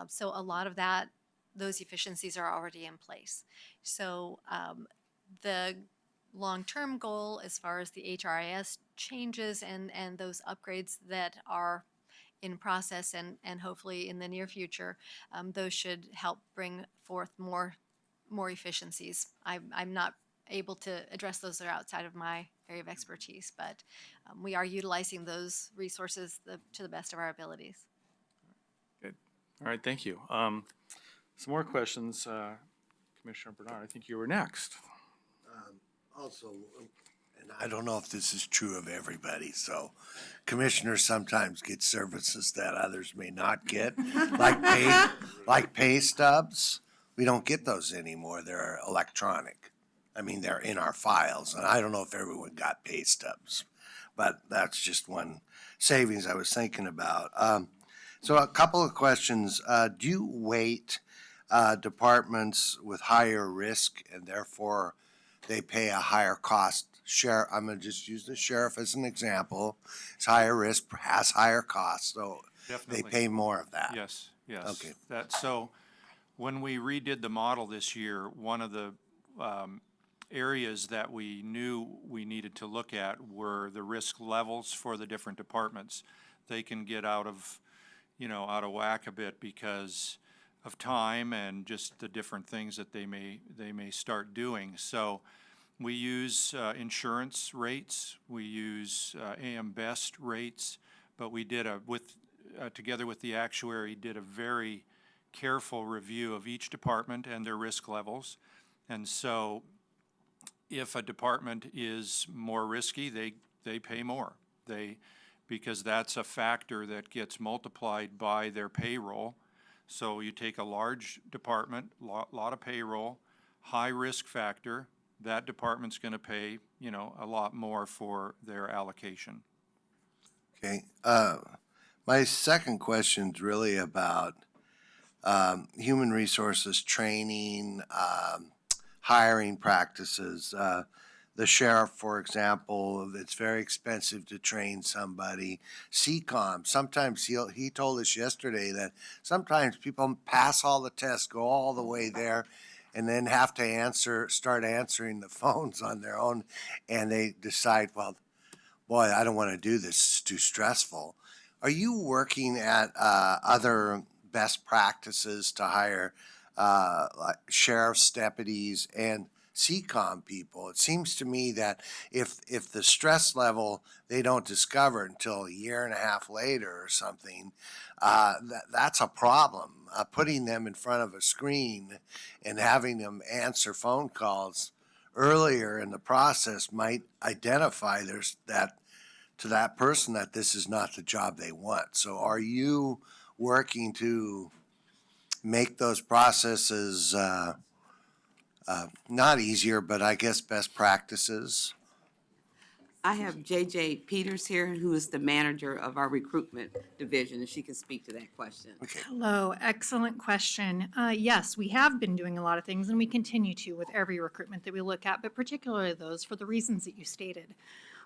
So a lot of those efficiencies are already in place. So the long-term goal as far as the HRIS changes and those upgrades that are in process and hopefully in the near future, those should help bring forth more efficiencies. I'm not able to address those that are outside of my area of expertise, but we are utilizing those resources to the best of our abilities. Good. All right, thank you. Some more questions. Commissioner Bernard, I think you were next. Also, and I don't know if this is true of everybody, so commissioners sometimes get services that others may not get, like pay stubs. We don't get those anymore. They're electronic. I mean, they're in our files, and I don't know if everyone got pay stubs, but that's just one savings I was thinking about. So a couple of questions. Do you weight departments with higher risk and therefore they pay a higher cost? Sheriff, I'm going to just use the sheriff as an example. It's higher risk, has higher costs, so Definitely. they pay more of that. Yes, yes. Okay. So when we redid the model this year, one of the areas that we knew we needed to look at were the risk levels for the different departments. They can get out of whack a bit because of time and just the different things that they may start doing. So we use insurance rates, we use AM Best rates, but we did together with the actuary, did a very careful review of each department and their risk levels. And so if a department is more risky, they pay more. Because that's a factor that gets multiplied by their payroll. So you take a large department, lot of payroll, high risk factor, that department's going to pay, a lot more for their allocation. Okay. My second question's really about human resources training, hiring practices. The sheriff, for example, it's very expensive to train somebody. CCOM, sometimes he told us yesterday that sometimes people pass all the tests, go all the way there, and then have to start answering the phones on their own, and they decide, well, boy, I don't want to do this, it's too stressful. Are you working at other best practices to hire like sheriff's deputies and CCOM people? It seems to me that if the stress level they don't discover until a year and a half later or something, that's a problem. Putting them in front of a screen and having them answer phone calls earlier in the process might identify to that person that this is not the job they want. So are you working to make those processes not easier, but I guess best practices? I have JJ Peters here, who is the manager of our recruitment division, and she can speak to that question. Hello, excellent question. Yes, we have been doing a lot of things, and we continue to with every recruitment that we look at, but particularly those for the reasons that you stated.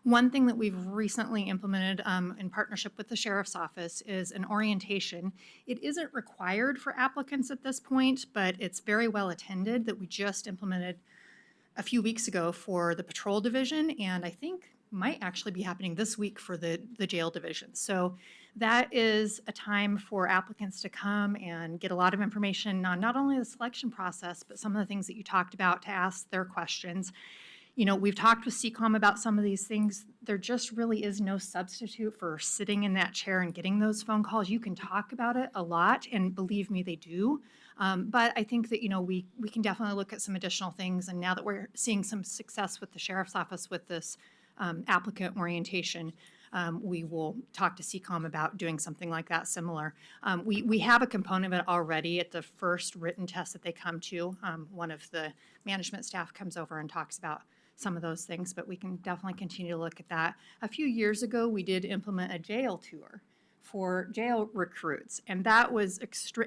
One thing that we've recently implemented in partnership with the Sheriff's Office is an orientation. It isn't required for applicants at this point, but it's very well attended that we just implemented a few weeks ago for the patrol division, and I think might actually be happening this week for the jail division. So that is a time for applicants to come and get a lot of information on not only the selection process, but some of the things that you talked about to ask their questions. You know, we've talked with CCOM about some of these things. There just really is no substitute for sitting in that chair and getting those phone calls. You can talk about it a lot, and believe me, they do. But I think that, you know, we can definitely look at some additional things. And now that we're seeing some success with the Sheriff's Office with this applicant orientation, we will talk to CCOM about doing something like that similar. We have a component of it already at the first written test that they come to. One of the management staff comes over and talks about some of those things, but we can definitely continue to look at that. A few years ago, we did implement a jail tour for jail recruits, and that was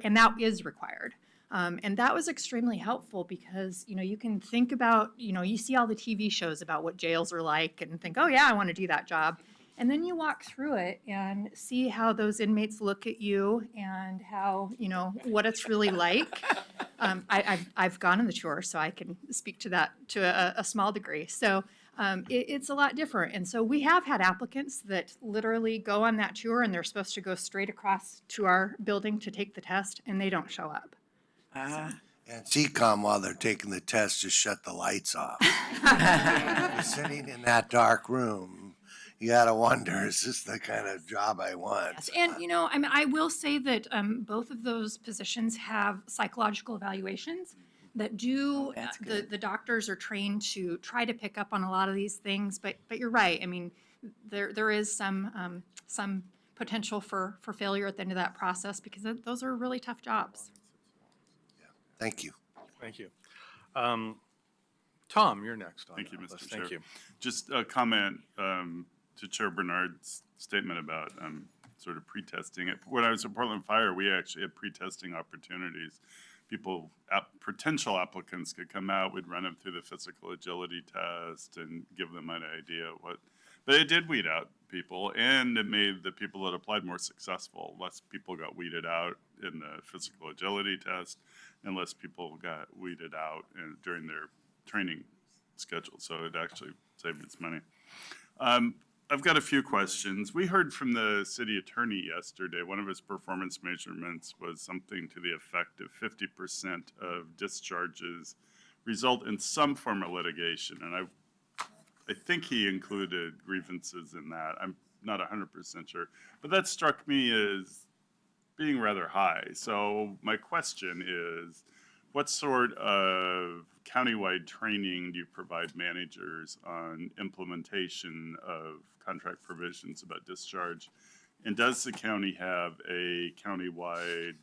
and that is required. And that was extremely helpful because, you know, you can think about, you know, you see all the TV shows about what jails are like and think, oh yeah, I want to do that job. And then you walk through it and see how those inmates look at you and how, you know, what it's really like. I've gone on the tour, so I can speak to that to a small degree. So it's a lot different. And so we have had applicants that literally go on that tour and they're supposed to go straight across to our building to take the test, and they don't show up. And CCOM, while they're taking the test, just shut the lights off. You're sitting in that dark room, you gotta wonder, is this the kind of job I want? Yes, and you know, I mean, I will say that both of those positions have psychological evaluations that do, the doctors are trained to try to pick up on a lot of these things, but you're right. I mean, there is some potential for failure at the end of that process because those are really tough jobs. Thank you. Thank you. Tom, you're next on Thank you, that Mr. list. Chair. Thank you. Just a comment to Chair Bernard's statement about sort of pre-testing. When I was at Portland Fire, we actually had pre-testing opportunities. People, potential applicants could come out, we'd run them through the physical agility test and give them an idea of what, but it did weed out people, and it made the people that applied more successful. Less people got weeded out in the physical agility test, and less people got weeded out during their training schedule. So it actually saved its money. I've got a few questions. We heard from the city attorney yesterday, one of his performance measurements was something to the effect of 50% of discharges result in some form of litigation. And I think he included grievances in that. I'm not 100% sure. But that struck me as being rather high. So my question is, what sort of countywide training do you provide managers on implementation of contract provisions about discharge? And does the county have a countywide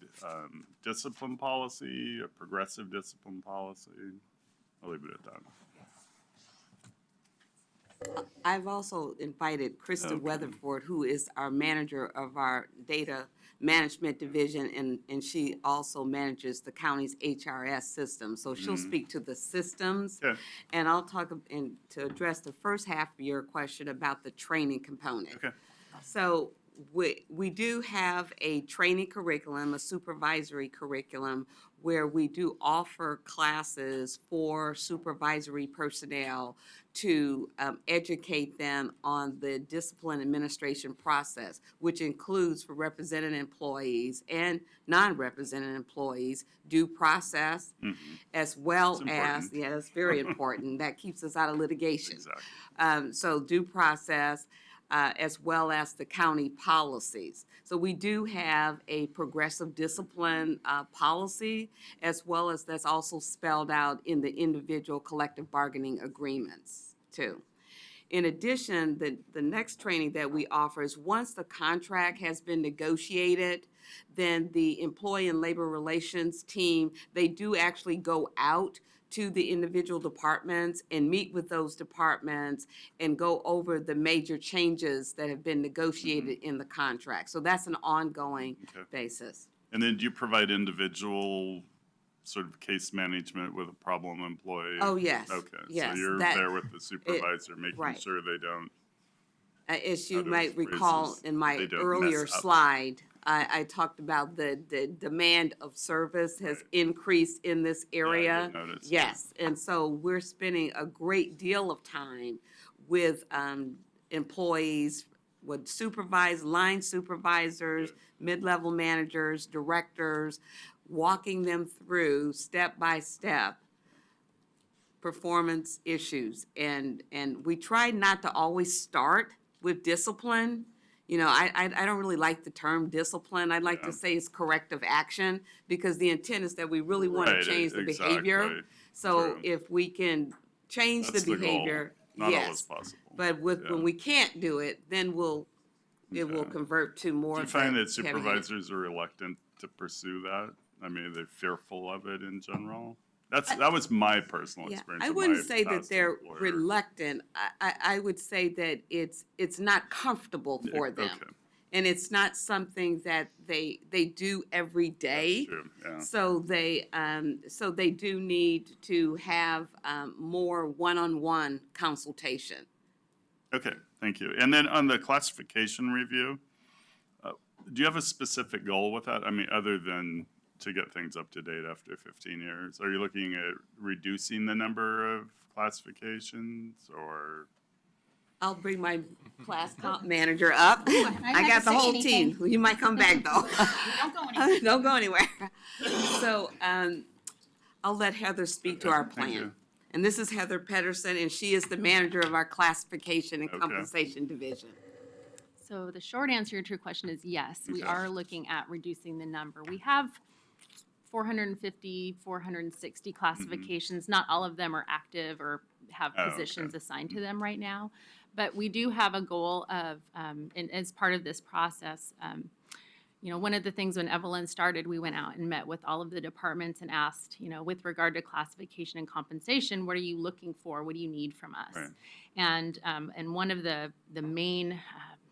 discipline policy, a progressive discipline policy? I'll leave it at that. I've also invited Krista Weatherford, who is our manager of our data management division, and she also manages the county's HRS system. So she'll speak to the systems. Yeah. And I'll talk to address the first half of your question about the training component. Okay. So we do have a training curriculum, a supervisory curriculum, where we do offer classes for supervisory personnel to educate them on the discipline administration process, which includes for represented employees and non-represented employees, due process, as well as, yeah, that's very important. That keeps us out of litigation. Exactly. So due process, as well as the county policies. So we do have a progressive discipline policy, as well as that's also spelled out in the individual collective bargaining agreements too. In addition, the next training that we offer is once the contract has been negotiated, then the employee and labor relations team, they do actually go out to the individual departments and meet with those departments and go over the major changes that have been negotiated in the contract. So that's an ongoing Okay. basis. And then do you provide individual sort of case management with a problem employee? Oh, yes. Okay, so Yes, you're that- there with the supervisor, making right. sure they don't, As you Other might recall phrases, in my they don't earlier mess up. slide, I talked about the demand of service has Right. increased in this area. did notice, Yes, and so we're spending a great deal of time with employees, with line supervisors, mid-level managers, directors, walking them through step by step performance issues. And we try not to always start with discipline. You know, I don't really like the term discipline. I'd like Yeah. to say it's corrective action, because the intent is that we really want Right, to change the behavior. exactly. So True. if we can change That's the the goal. behavior, Not always yes. possible. But when Yeah. we can't do it, then it will Okay. convert to more Do you of find the that heavy-handed. supervisors are reluctant to pursue that? I mean, are they fearful of it in general? That was my personal Yeah, experience. I with wouldn't my say that past they're employer. reluctant. I would say that it's not comfortable Yeah, for them. Okay, And it's not something that they do every day. that's true, yeah. So they do need to have more one-on-one consultation. Okay, thank you. And then on the classification review, do you have a specific goal with that? I mean, other than to get things up to date after 15 years? Are you looking at reducing the number of classifications, or? I'll bring my class comp manager up. I got the whole team. You might come back though. Don't go anywhere. Don't go anywhere. So I'll let Heather speak to our Thank plan. you. And this is Heather Pedersen, and she is the manager of our classification and Okay. compensation division. So the short answer to your question is yes, we Okay. are looking at reducing the number. We have 450, 460 classifications. Not all of them are active or have Oh, okay. positions assigned to them right now. But we do have a goal of, and as part of this process, you know, one of the things when Evelyn started, we went out and met with all of the departments and asked, you know, with regard to classification and compensation, what are you looking for? What do you need from us? Right. And one of the main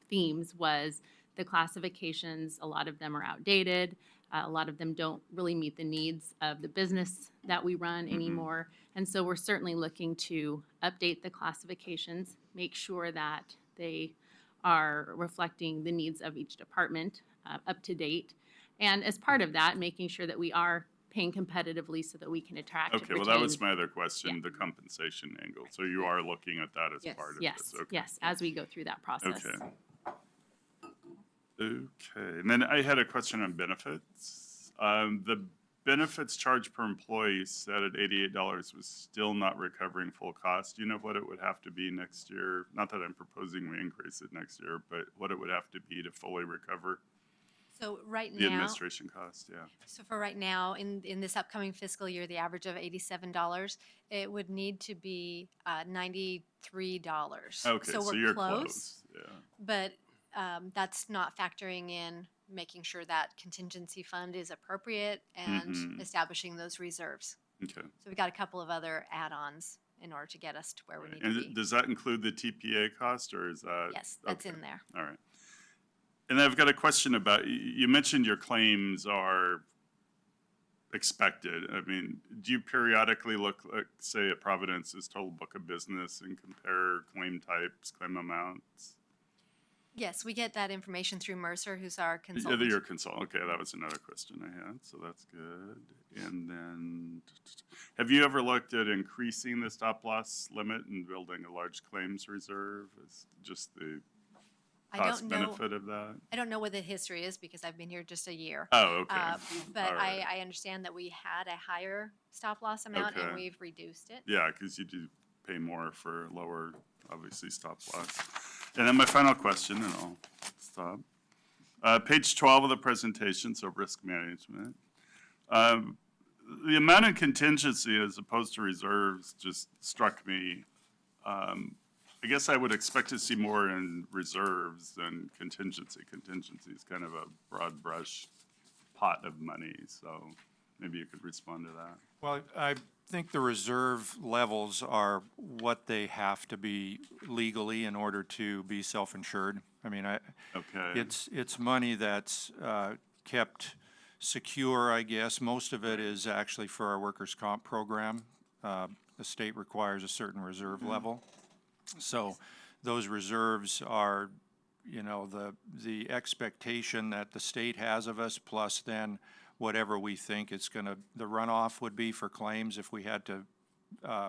themes was the classifications. A lot of them are outdated. A lot of them don't really meet the needs of the business that we run anymore. And so we're certainly looking to update the classifications, make sure that they are reflecting the needs of each department up to date. And as part of that, making sure that we are paying competitively so that we can attract and Okay, well, retain. that was my other question, the compensation angle. So you are looking at that as Yes. part of Yes, this? Okay. yes, as we go through that process. Okay. Okay, and then I had a question on benefits. The benefits charged per employee set at $88 was still not recovering full cost. Do you know what it would have to be next year? Not that I'm proposing we increase it next year, but what it would have to be to fully recover So right the now, administration cost, yeah. so for right now, in this upcoming fiscal year, the average of $87, it would need to be $93. Okay, so we're you're close, yeah. But that's not factoring in making sure that contingency fund is appropriate and Mhm. establishing those reserves. Okay. So we've got a couple of other add-ons in order to get us to where we need to And be. does that include the TPA cost, or is that? Yes, that's okay, in there. All right. And I've got a question about, you mentioned your claims are expected. I mean, do you periodically look, like, say, at Providence's total book of business and compare claim types, claim amounts? Yes, we get that information through Mercer, who's our Yeah, consultant. your consultant. Okay, that was another question I had, so that's good. And then, have you ever looked at increasing the stop loss limit and building a large claims reserve? Is just the I cost don't know, benefit of that? I don't know what the history is because I've been here just a year. Oh, okay. But All right. I understand that we had a higher stop loss amount and Okay. we've reduced it. Yeah, because you do pay more for lower, obviously, stop loss. And then my final question, and I'll stop. Page 12 of the presentation, so risk management. The amount of contingency as opposed to reserves just struck me. I guess I would expect to see more in reserves than contingency. Contingency is kind of a broad brush pot of money, so maybe you could respond to that. Well, think the reserve levels are what they have to be legally in order to be self-insured. I mean, Okay. it's money that's kept secure, I guess. Most of it is actually for our workers' comp program. The state requires a certain reserve level. So those reserves are, you know, the expectation that the state has of us, plus then whatever we think it's gonna, the runoff would be for claims if we had to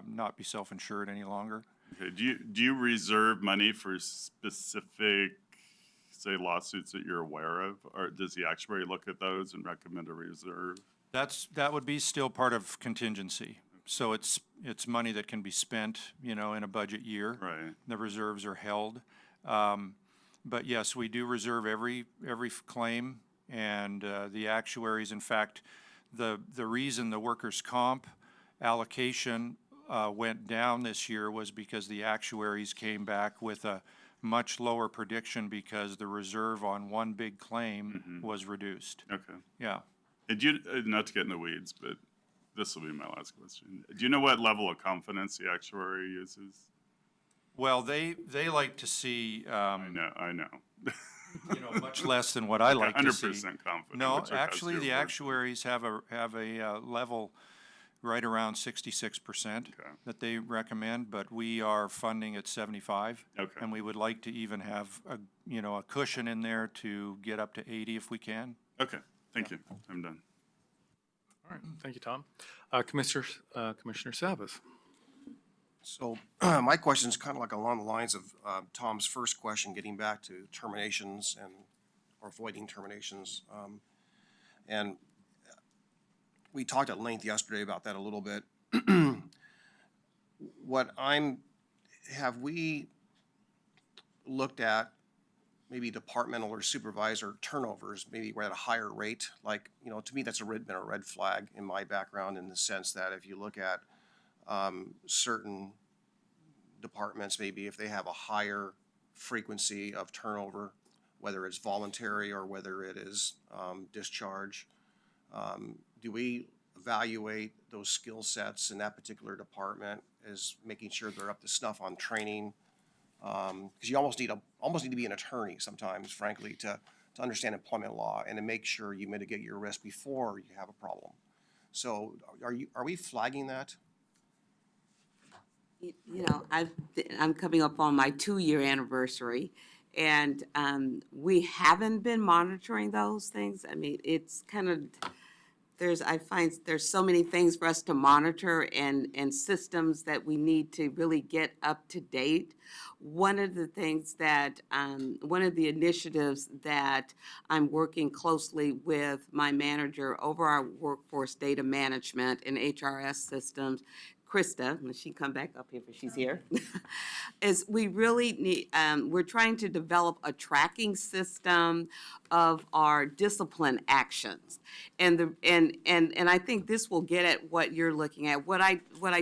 not be self-insured any longer. Okay. Do you reserve money for specific, say, lawsuits that you're aware of? Or does the actuary look at those and recommend a reserve? That would be still part of contingency. So it's money that can be spent, you know, in a budget year. Right. The reserves are held. But yes, we do reserve every claim, and the actuaries, in fact, the reason the workers' comp allocation went down this year was because the actuaries came back with a much lower prediction because the reserve on one big claim was reduced. Okay. Yeah. And do you, not to get in the weeds, but this will be my last question. Do you know what level of confidence the actuary uses? Well, they like to see, I know. you know, much less than what I like to see. 100% confident. No, which I actually, trust the your word. actuaries have a level right around 66% Okay. that they recommend, but we are funding at 75. Okay. And we would like to even have a cushion in there to get up to 80 if we can. Okay, thank you. I'm done. All right, thank you, Tom. Commissioner Savas. So my question is kind of like along the lines of Tom's first question, getting back to terminations or avoiding terminations. And we talked at length yesterday about that a little bit. Have we looked at maybe departmental or supervisor turnovers, maybe we're at a higher rate? Like, you know, to me, that's been a red flag in my background, in the sense that if you look at certain departments, maybe if they have a higher frequency of turnover, whether it's voluntary or whether it is discharge, do we evaluate those skill sets in that particular department as making sure they're up to snuff on training? Because you almost need to be an attorney sometimes, frankly, to understand employment law and to make sure you mitigate your risk before you have a problem. So are we flagging that? You know, I'm coming up on my 2-year anniversary, and we haven't been monitoring those things. I mean, it's kind of, I find there's so many things for us to monitor and systems that we need to really get up to date. One of the things that, one of the initiatives that I'm working closely with my manager over our workforce data management and HRS systems, Krista, when she come back up here, if she's here, is we really need, we're trying to develop a tracking system of our discipline actions. And I think this will get at what you're looking at. What I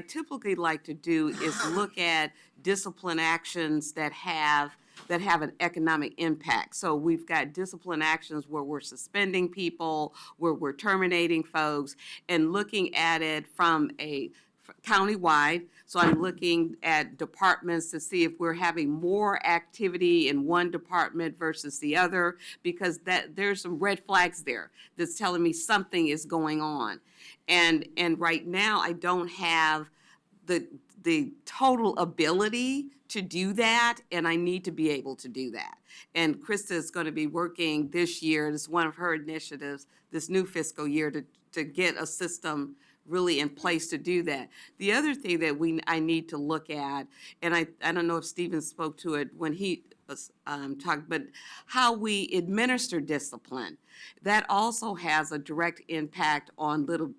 typically like to do is look at discipline actions that have an economic impact. So we've got discipline actions where we're suspending people, where we're terminating folks, and looking at it from a countywide. So I'm looking at departments to see if we're having more activity in one department versus the other, because there's some red flags there that's telling me something is going on. And right now I don't have the total ability to do that, and I need to be able to do that. And Krista is going to be working this year, this is one of her initiatives, this new fiscal year, to get a system really in place to do that. The other thing that I need to look at, and I don't know if Stephen spoke to it when he was talking, but how we administer discipline. That also has a direct impact on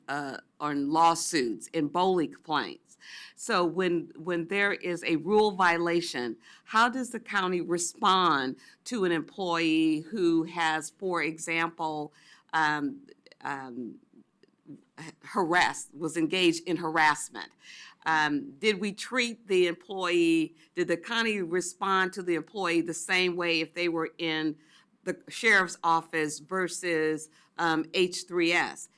on lawsuits and bully complaints. So when there is a rule violation, how does the county respond to an employee who has, for example, was engaged in harassment? Did we treat the employee, did the county respond to the employee the same way if they were in the sheriff's office versus H3S?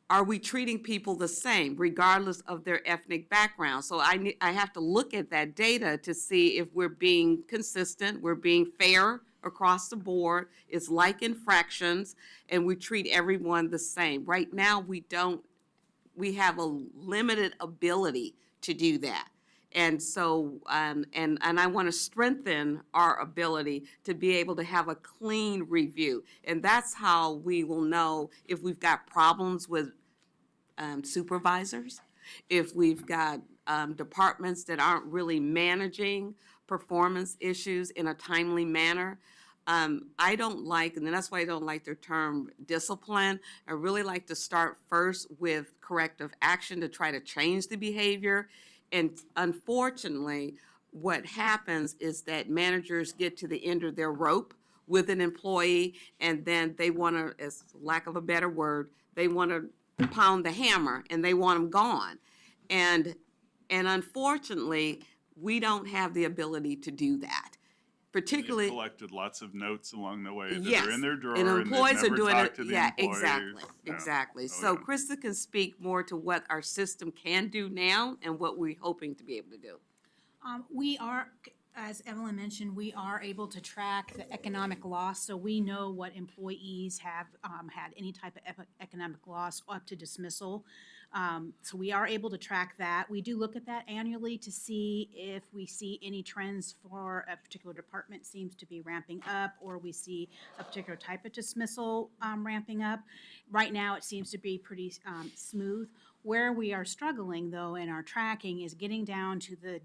are we treating people the same regardless of their ethnic background? So I have to look at that data to see if we're being consistent, we're being fair across the board, it's like infractions, and we treat everyone the same. Right now, we have a limited ability to do that. And so, and I want to strengthen our ability to be able to have a clean review. And that's how we will know if we've got problems with supervisors, if we've got departments that aren't really managing performance issues in a timely manner. I don't like, and that's why I don't like the term discipline. I really like to start first with corrective action to try to change the behavior. And unfortunately, what happens is that managers get to the end of their rope with an employee, and then they want to, as lack of a better word, they want to pound the hammer and they want them gone. And unfortunately, we don't have the ability to do that. Particularly, They've collected lots of notes along the way that yes, are in their drawer and and they've employees are never doing talked it. to the Yeah, employees. exactly, Yeah. exactly. Oh, So yeah. Krista can speak more to what our system can do now and what we're hoping to be able to do. We are, as Evelyn mentioned, we are able to track the economic loss, so we know what employees have had any type of economic loss up to dismissal. So we are able to track that. We do look at that annually to see if we see any trends for a particular department seems to be ramping up, or we see a particular type of dismissal ramping up. Right now, it seems to be pretty smooth. Where we are struggling, though, in our tracking is getting down to the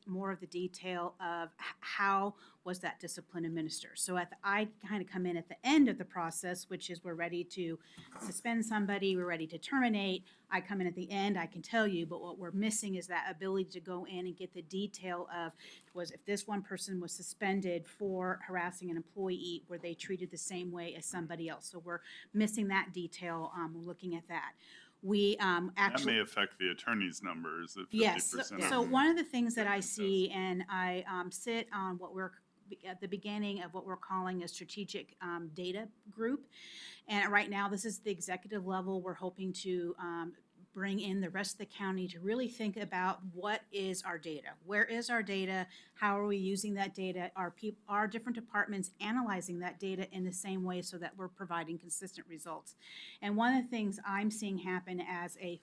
more of the detail of how was that discipline administered. So I kind of come in at the end of the process, which is we're ready to suspend somebody, we're ready to terminate. I come in at the end, I can tell you, but what we're missing is that ability to go in and get the detail of was if this one person was suspended for harassing an employee, were they treated the same way as somebody else? So we're missing that detail, looking at that. We That actually. may affect the attorney's numbers at 50%. Yes, of so them. one of the things that I see, and I sit on what we're, at the beginning of what we're calling a strategic data group. And right now, this is the executive level. We're hoping to bring in the rest of the county to really think about what is our data? Where is our data? How are we using that data? Are different departments analyzing that data in the same way so that we're providing consistent results? And one of the things I'm seeing happen as a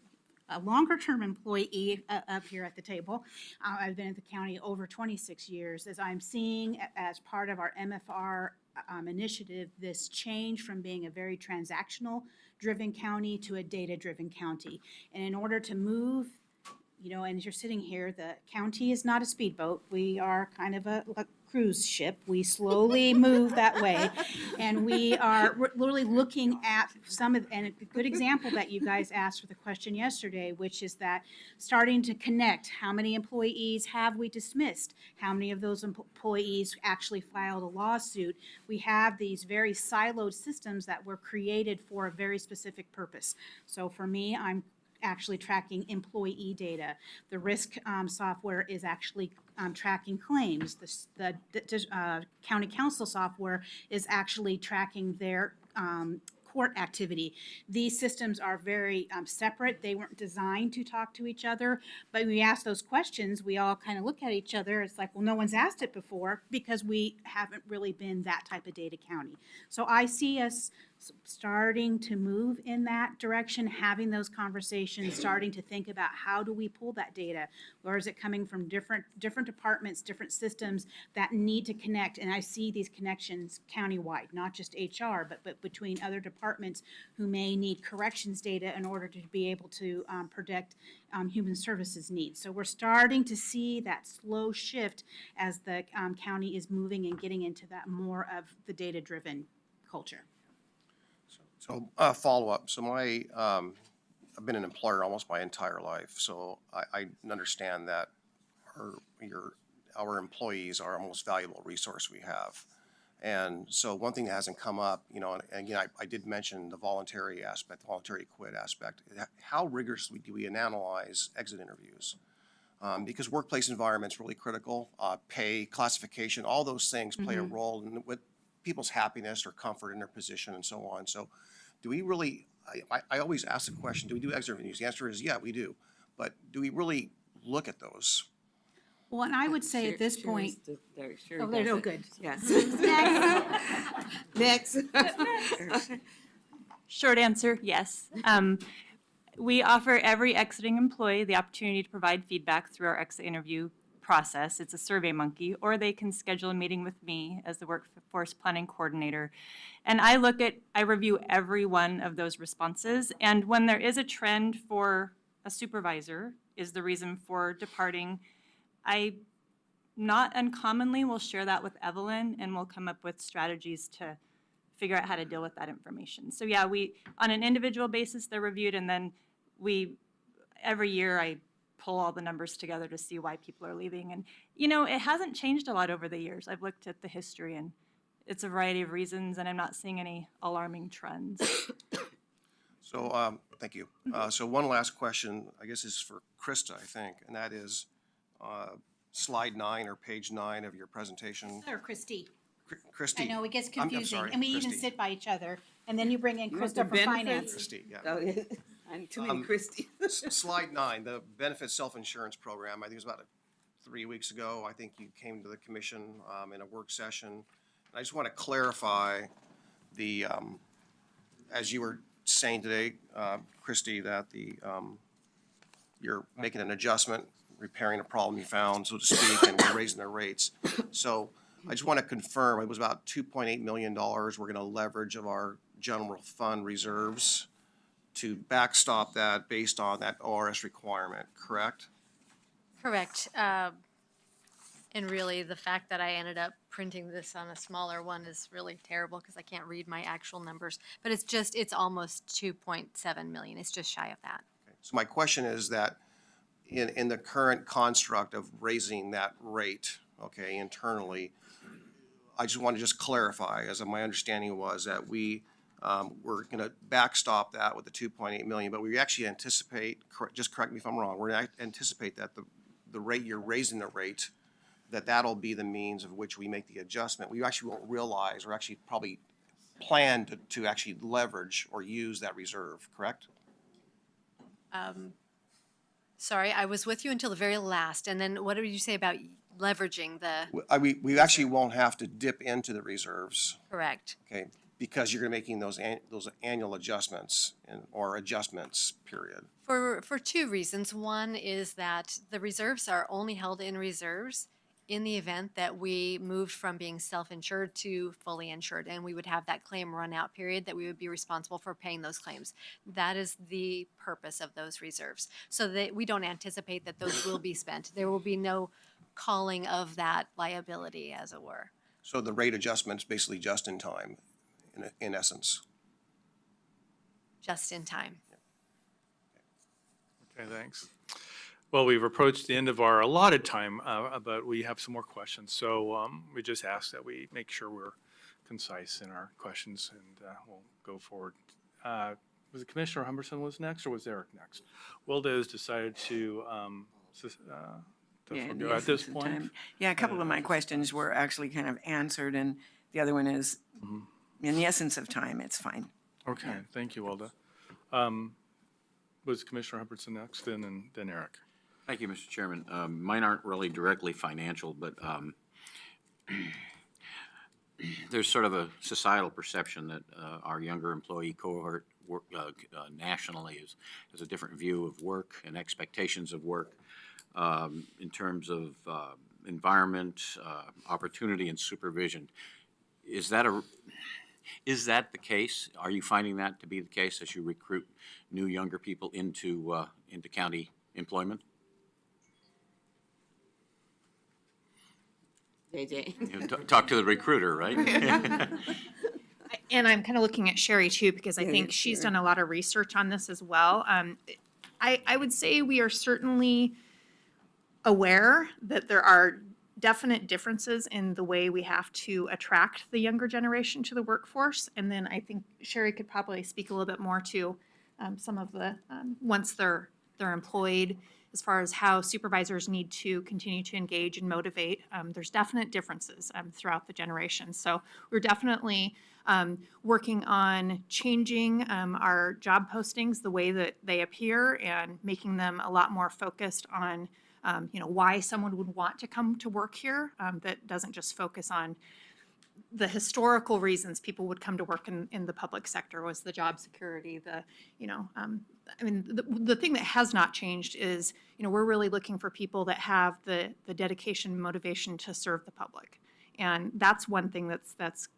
longer-term employee up here at the table, I've been at the county over 26 years, as I'm seeing as part of our MFR initiative, this change from being a very transactional-driven county to a data-driven county. And in order to move, you know, and as you're sitting here, the county is not a speedboat. We are kind of a cruise ship. We slowly move that way. And we are literally looking at some of, and a good example that you guys asked for the question yesterday, which is that starting to connect, how many employees have we dismissed? How many of those employees actually filed a lawsuit? We have these very siloed systems that were created for a very specific purpose. So for me, I'm actually tracking employee data. The risk software is actually tracking claims. The county council software is actually tracking their court activity. These systems are very separate. They weren't designed to talk to each other, but when we ask those questions, we all kind of look at each other. It's like, well, no one's asked it before because we haven't really been that type of data county. So I see us starting to move in that direction, having those conversations, starting to think about how do we pull that data? Where is it coming from different departments, different systems that need to connect? And I see these connections countywide, not just HR, but between other departments who may need corrections data in order to be able to predict human services needs. So we're starting to see that slow shift as the county is moving and getting into that more of the data-driven culture. So, follow-up. So I've been an employer almost my entire life, so I understand that our employees are our most valuable resource we have. And so one thing that hasn't come up, you know, and again, I did mention the voluntary aspect, the voluntary quit aspect. How rigorously do we analyze exit interviews? Because workplace environment's really critical. Pay, classification, all those things play a role in with people's happiness or comfort in their position and so on. So do we really I always ask the question, do we do exit interviews? The answer is, yeah, we do. But do we really look at those? Well, and I would say at this point, Sherry oh, there, does oh, it. good. Yes. Next. Short answer, yes. We offer every exiting employee the opportunity to provide feedback through our exit interview process. It's a Survey Monkey, or they can schedule a meeting with me as the workforce planning coordinator. And I review every one of those responses. And when there is a trend for a supervisor is the reason for departing, I not uncommonly will share that with Evelyn, and we'll come up with strategies to figure out how to deal with that information. So yeah, on an individual basis, they're reviewed, and then every year I pull all the numbers together to see why people are leaving. And, it hasn't changed a lot over the years. I've looked at the history, and it's a variety of reasons, and I'm not seeing any alarming trends. So, thank you. So one last question, I guess is for Krista, I think, and that is slide 9 or page 9 of your presentation. Or Christie. Christie. I know, it gets I'm confusing. sorry, And we even Christie. sit by each other, and then you bring in You want Krista the from finance. benefits? Christie, yeah. Oh, I need too many Christie. Slide 9, the benefit self-insurance program, I think it was about 3 weeks ago. I think you came to the commission in a work session. I just want to clarify as you were saying today, Christie, that you're making an adjustment, repairing a problem you found, so to speak, and we're raising their rates. So I just want to confirm, it was about $2.8 million we're going to leverage of our general fund reserves to backstop that based on that ORS requirement, correct? Correct. And really, the fact that I ended up printing this on a smaller one is really terrible because I can't read my actual numbers. But it's almost 2.7 million. It's just shy of that. So my question is that in the current construct of raising that rate, okay, internally, I just want to just clarify, as my understanding was that we're going to backstop that with the 2.8 million, but we actually anticipate, just correct me if I'm wrong, we're going to anticipate that the rate you're raising the rate, that'll be the means of which we make the adjustment. We actually won't realize or actually probably plan to actually leverage or use that reserve, correct? Sorry, I was with you until the very last. And then what did you say about leveraging the? We actually won't have to dip into the reserves, Correct. okay, because you're making those annual adjustments or adjustments, period. For two reasons. One is that the reserves are only held in reserves in the event that we moved from being self-insured to fully insured, and we would have that claim run out period that we would be responsible for paying those claims. That is the purpose of those reserves, so that we don't anticipate that those will be spent. There will be no calling of that liability, as it were. So the rate adjustment's basically just in time, in essence. Just in time. Okay, thanks. Well, we've approached the end of our allotted time, but we have some more questions. So we just ask that we make sure we're concise in our questions, and we'll go forward. Was it Commissioner Humberson was next, or was Eric next? Wilda has decided to Yeah, in the forgo at this essence of point. time. Yeah, a couple of my questions were actually kind of answered, and the other one is, in the essence of time, it's fine. Okay, thank you, Wilda. Was Commissioner Humberson next, and then Eric? Thank you, Mr. Chairman. Mine aren't really directly financial, but there's sort of a societal perception that our younger employee cohort nationally has a different view of work and expectations of work in terms of environment, opportunity, and supervision. Is that the case? Are you finding that to be the case as you recruit new younger people into county employment? JJ. Talk to the recruiter, right? And I'm kind of looking at Sherry too, because I think she's done a lot of research on this as well. I would say we are certainly aware that there are definite differences in the way we have to attract the younger generation to the workforce. And then I think Sherry could probably speak a little bit more to some of the, once they're employed as far as how supervisors need to continue to engage and motivate, there's definite differences throughout the generation. So we're definitely working on changing our job postings, the way that they appear, and making them a lot more focused on why someone would want to come to work here, that doesn't just focus on the historical reasons people would come to work in the public sector was the job security, the thing that has not changed is, we're really looking for people that have the dedication and motivation to serve the public. And that's one thing that's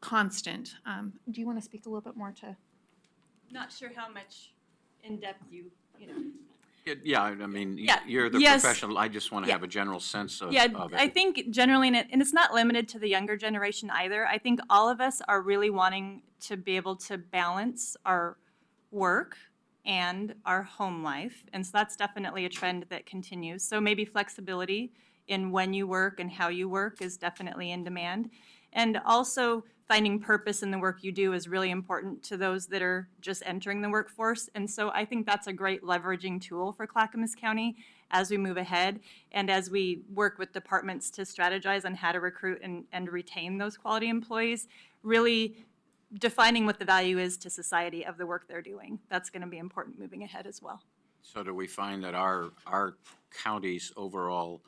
constant. Do you want to speak a little bit more to? Not sure how much in depth you know. Yeah, I mean, Yeah, you're the yes. professional, I just want to Yeah. have a general sense of Yeah, of I it. think generally, and it's not limited to the younger generation either. I think all of us are really wanting to be able to balance our work and our home life. And so that's definitely a trend that continues. So maybe flexibility in when you work and how you work is definitely in demand. And also finding purpose in the work you do is really important to those that are just entering the workforce. And so I think that's a great leveraging tool for Clackamas County as we move ahead and as we work with departments to strategize on how to recruit and retain those quality employees, really defining what the value is to society of the work they're doing. That's going to be important moving ahead as well. So do we find that our county's overall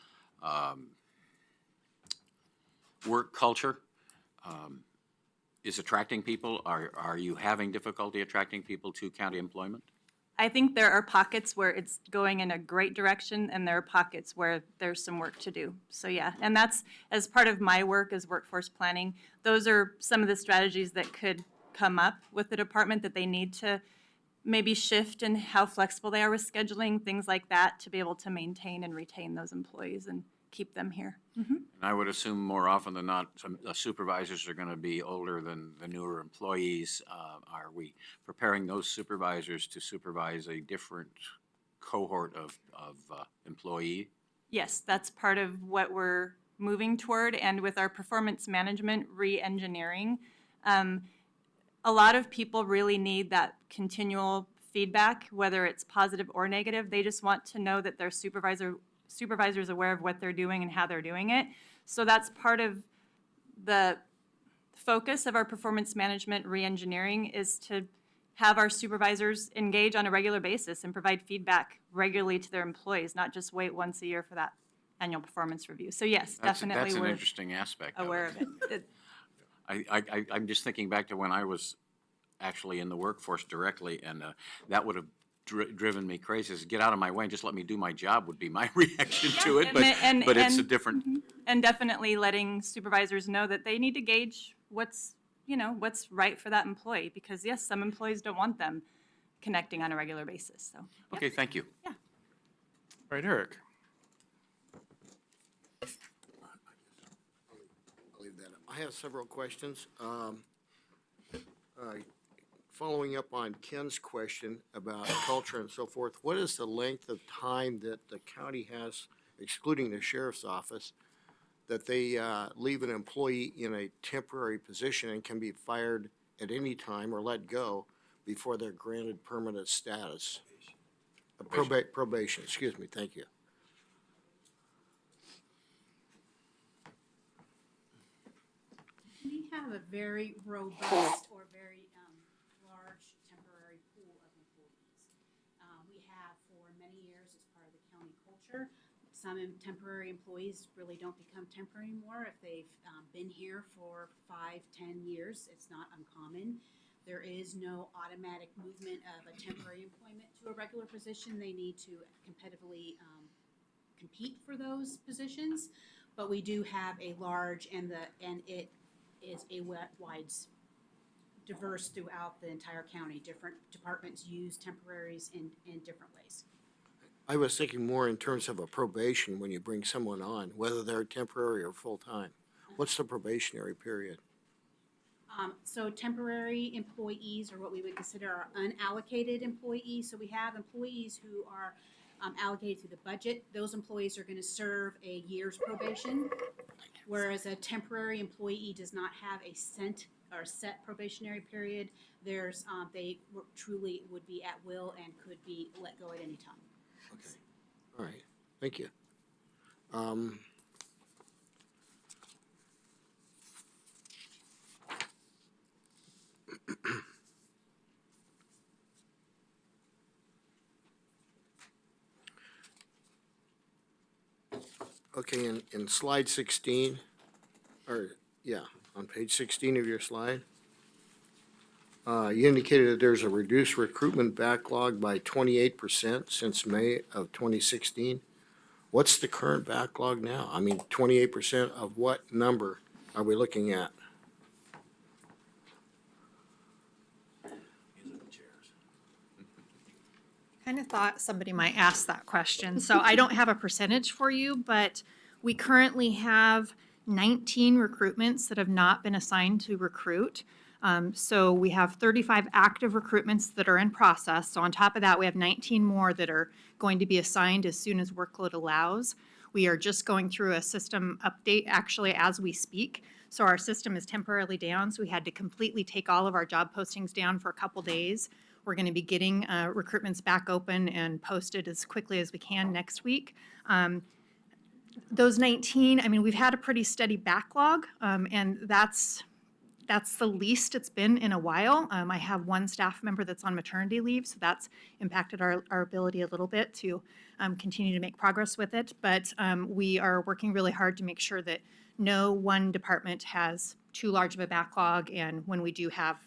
work culture is attracting people? Are you having difficulty attracting people to county employment? I think there are pockets where it's going in a great direction, and there are pockets where there's some work to do. So yeah, and that's as part of my work as workforce planning. Those are some of the strategies that could come up with the department that they need to maybe shift in how flexible they are with scheduling, things like that, to be able to maintain and retain those employees and keep them here. And I would assume more often than not, some supervisors are going to be older than the newer employees. Are we preparing those supervisors to supervise a different cohort of employee? Yes, that's part of what we're moving toward, and with our performance management re-engineering, a lot of people really need that continual feedback, whether it's positive or negative. They just want to know that their supervisor's aware of what they're doing and how they're doing it. So that's part of the focus of our performance management re-engineering, is to have our supervisors engage on a regular basis and provide feedback regularly to their employees, not just wait once a year for that annual performance review. So yes, definitely That's an we're interesting aspect of aware it. of it. I'm just thinking back to when I was actually in the workforce directly, and that would have driven me crazy. Is get out of my way and just let me do my job would be my reaction to it, but it's a different. And definitely letting supervisors know that they need to gauge what's right for that employee, because yes, some employees don't want them connecting on a regular basis, so. yeah. Okay, thank you. Yeah. Right, Eric. I'll leave that up. I have several questions. Following up on Ken's question about culture and so forth, what is the length of time that the county has, excluding the sheriff's office, that they leave an employee in a temporary position and can be fired at any time or let go before they're granted permanent status? Probation, excuse me, thank you. We have a very robust or very large temporary pool of employees. We have for many years as part of the county culture. Some temporary employees really don't become temporary anymore if they've been here for 5, 10 years. It's not uncommon. There is no automatic movement of a temporary employment to a regular position. They need to competitively compete for those positions. But we do have a large, and it is a wide, diverse throughout the entire county. Different departments use temporaries in different ways. I was thinking more in terms of a probation when you bring someone on, whether they're temporary or full-time. What's the probationary period? So temporary employees are what we would consider our unallocated employees. So we have employees who are allocated through the budget. Those employees are going to serve a year's probation, whereas a temporary employee does not have a set probationary period. They truly would be at will and could be let go at any time. All right, thank you. Um, Okay, in slide 16, or, yeah, on page 16 of your slide, you indicated that there's a reduced recruitment backlog by 28% since May of 2016. What's the current backlog now? I mean, 28% of what number are we looking at? Kind of thought somebody might ask that question. So I don't have a percentage for you, but we currently have 19 recruitments that have not been assigned to recruit. So we have 35 active recruitments that are in process. So on top of that, we have 19 more that are going to be assigned as soon as workload allows. We are just going through a system update actually as we speak. So our system is temporarily down, so we had to completely take all of our job postings down for a couple days. We're going to be getting recruitments back open and posted as quickly as we can next week. Those 19, I mean, we've had a pretty steady backlog, and that's the least it's been in a while. I have one staff member that's on maternity leave, so that's impacted our ability a little bit to continue to make progress with it. But we are working really hard to make sure that no one department has too large of a backlog, and when we do have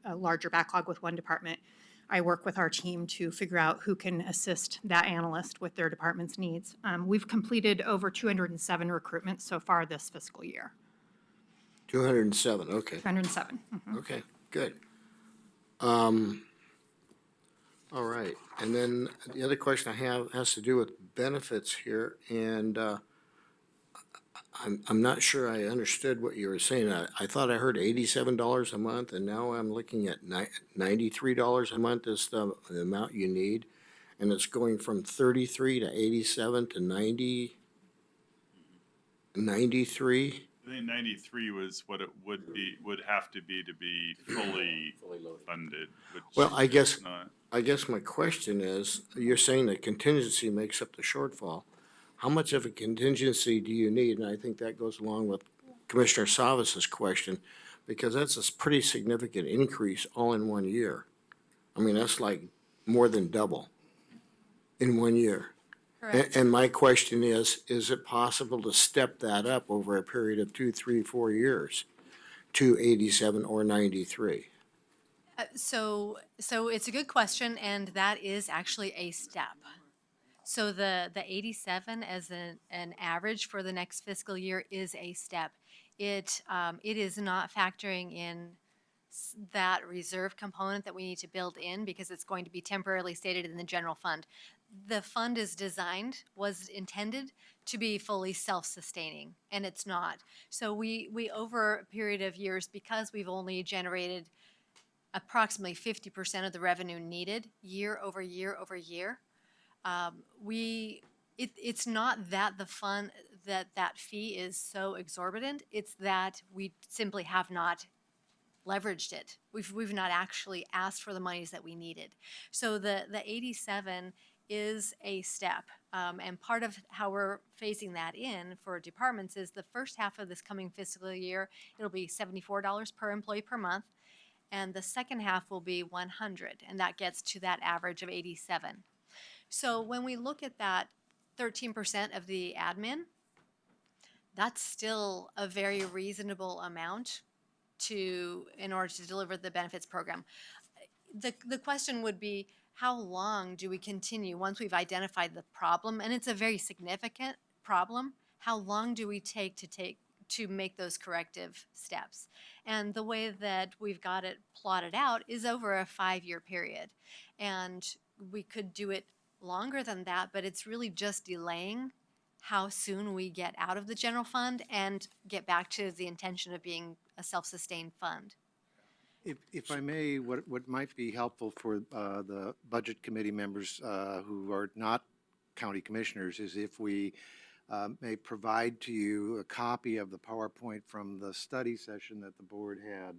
a larger backlog with one department, I work with our team to figure out who can assist that analyst with their department's needs. We've completed over 207 recruitments so far this fiscal year. 207, okay. 207. Okay, good. All right, and then the other question I have has to do with benefits here, and I'm not sure I understood what you were saying. I thought I heard $87 a month, and now I'm looking at $93 a month is the amount you need, and it's going from 33 to 87 to 90, 93? I think 93 was what it would have to be fully funded, which Well, I guess, it's not. I guess my question is, you're saying that contingency makes up the shortfall. How much of a contingency do you need? And I think that goes along with Commissioner Savas's question, because that's a pretty significant increase all in 1 year. I mean, that's like more than double in 1 year. Correct. And my question is it possible to step that up over a period of 2, 3, 4 years to 87 or 93? So it's a good question, and that is actually a step. So the 87 as an average for the next fiscal year is a step. It is not factoring in that reserve component that we need to build in because it's going to be temporarily stated in the general fund. The fund is was intended to be fully self-sustaining, and it's not. So we over a period of years, because we've only generated approximately 50% of the revenue needed year over year over year, it's not that the fund, that fee is so exorbitant, it's that we simply have not leveraged it. We've not actually asked for the monies that we needed. So the 87 is a step. And part of how we're phasing that in for departments is the first half of this coming fiscal year, it'll be $74 per employee per month. And the second half will be 100, and that gets to that average of 87. So when we look at that 13% of the admin, that's still a very reasonable amount in order to deliver the benefits program. The question would be, how long do we continue once we've identified the problem? And it's a very significant problem. How long do we take to make those corrective steps? And the way that we've got it plotted out is over a 5-year period. And we could do it longer than that, but it's really just delaying how soon we get out of the general fund and get back to the intention of being a self-sustained fund. If I may, what might be helpful for the budget committee members who are not county commissioners is if we may provide to you a copy of the PowerPoint from the study session that the board had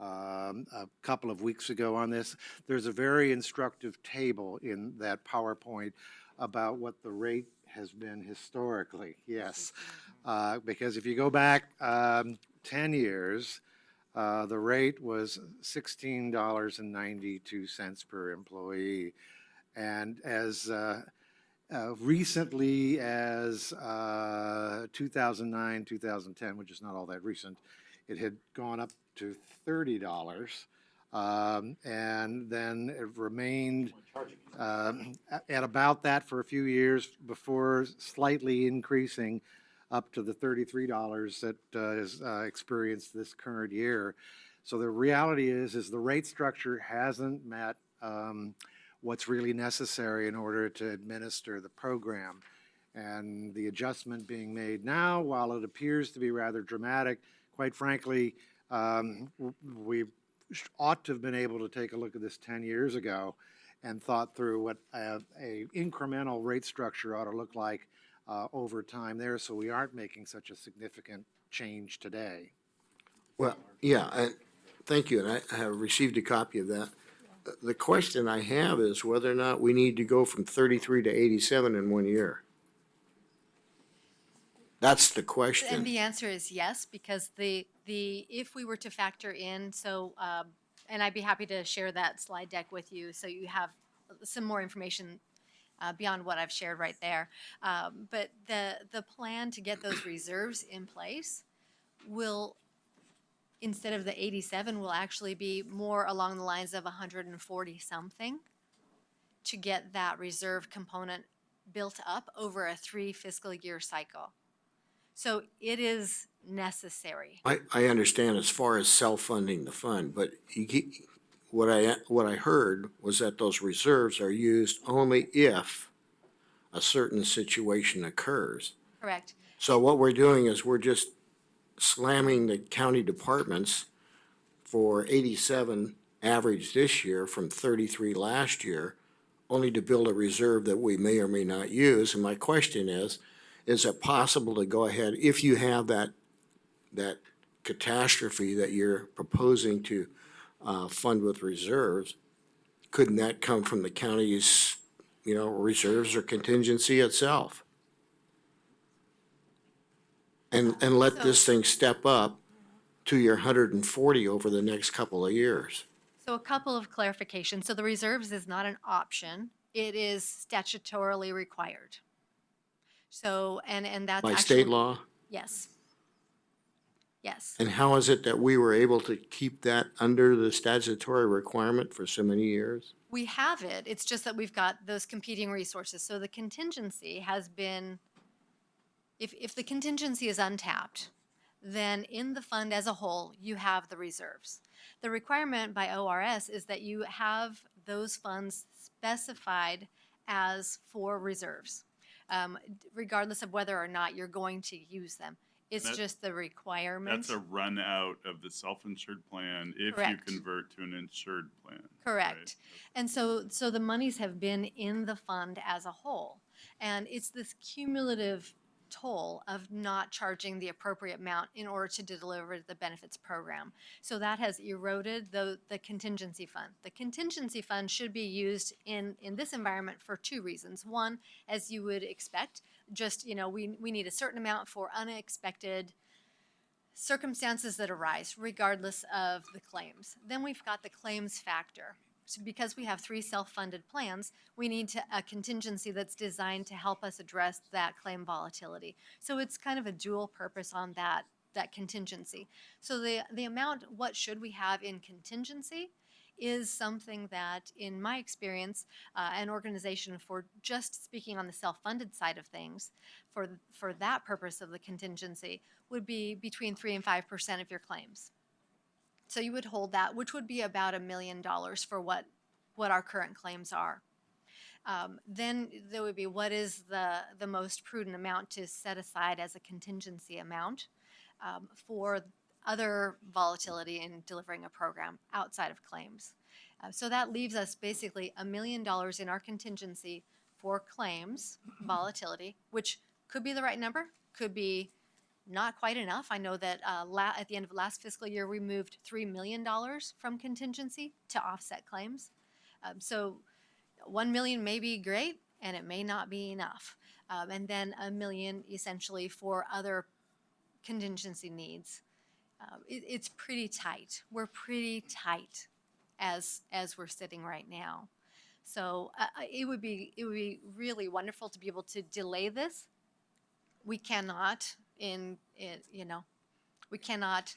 a couple of weeks ago on this. There's a very instructive table in that PowerPoint about what the rate has been historically, yes. Because if you go back 10 years, the rate was $16.92 per employee. And as recently as 2009, 2010, which is not all that recent, it had gone up to $30. And then it remained at about that for a few years before slightly increasing up to the $33 that is experienced this current year. So the reality is the rate structure hasn't met what's really necessary in order to administer the program. And the adjustment being made now, while it appears to be rather dramatic, quite frankly, we ought to have been able to take a look at this 10 years ago and thought through what a incremental rate structure ought to look like over time there, so we aren't making such a significant change today. Well, yeah, thank you, and I have received a copy of that. The question I have is whether or not we need to go from 33 to 87 in 1 year. That's the question. And the answer is yes, because if we were to factor in, and I'd be happy to share that slide deck with you, so you have some more information beyond what I've shared right there. But the plan to get those reserves in place will, instead of the 87, will actually be more along the lines of 140 something to get that reserve component built up over a 3 fiscal year cycle. So it is necessary. I understand as far as self-funding the fund, but what I heard was that those reserves are used only if a certain situation occurs. Correct. So what we're doing is we're just slamming the county departments for 87 average this year from 33 last year, only to build a reserve that we may or may not use. And my question is it possible to go ahead, if you have that catastrophe that you're proposing to fund with reserves, couldn't that come from the county's, reserves or contingency itself? And let this thing step up to your 140 over the next couple of years. So a couple of clarifications. So the reserves is not an option. It is statutorily required. So, and that's By actually. state law? Yes. Yes. And how is it that we were able to keep that under the statutory requirement for so many years? We have it. It's just that we've got those competing resources. So the contingency has been, if the contingency is untapped, then in the fund as a whole, you have the reserves. The requirement by ORS is that you have those funds specified as for reserves, regardless of whether or not you're going to use them. It's just the requirement. That's a run out of the self-insured plan if Correct. you convert to an insured plan. Correct. Right? And so the monies have been in the fund as a whole. And it's this cumulative toll of not charging the appropriate amount in order to deliver the benefits program. So that has eroded the contingency fund. The contingency fund should be used in this environment for 2 reasons. One, as you would expect, just, we need a certain amount for unexpected circumstances that arise, regardless of the claims. Then we've got the claims factor. So because we have 3 self-funded plans, we need a contingency that's designed to help us address that claim volatility. So it's kind of a dual purpose on that contingency. So the amount, what should we have in contingency, is something that, in my experience, an organization, for just speaking on the self-funded side of things, for that purpose of the contingency, would be between 3 and 5% of your claims. So you would hold that, which would be about $1 million for what our current claims are. Then there would be, what is the most prudent amount to set aside as a contingency amount for other volatility in delivering a program outside of claims. So that leaves us basically $1 million in our contingency for claims volatility, which could be the right number, could be not quite enough. I know that at the end of last fiscal year, we moved $3 million from contingency to offset claims. So $1 million may be great. and it may not be enough. And then $1 million essentially for other contingency needs. It's pretty tight. We're pretty tight as we're sitting right now. So it would be really wonderful to be able to delay this. We cannot we cannot,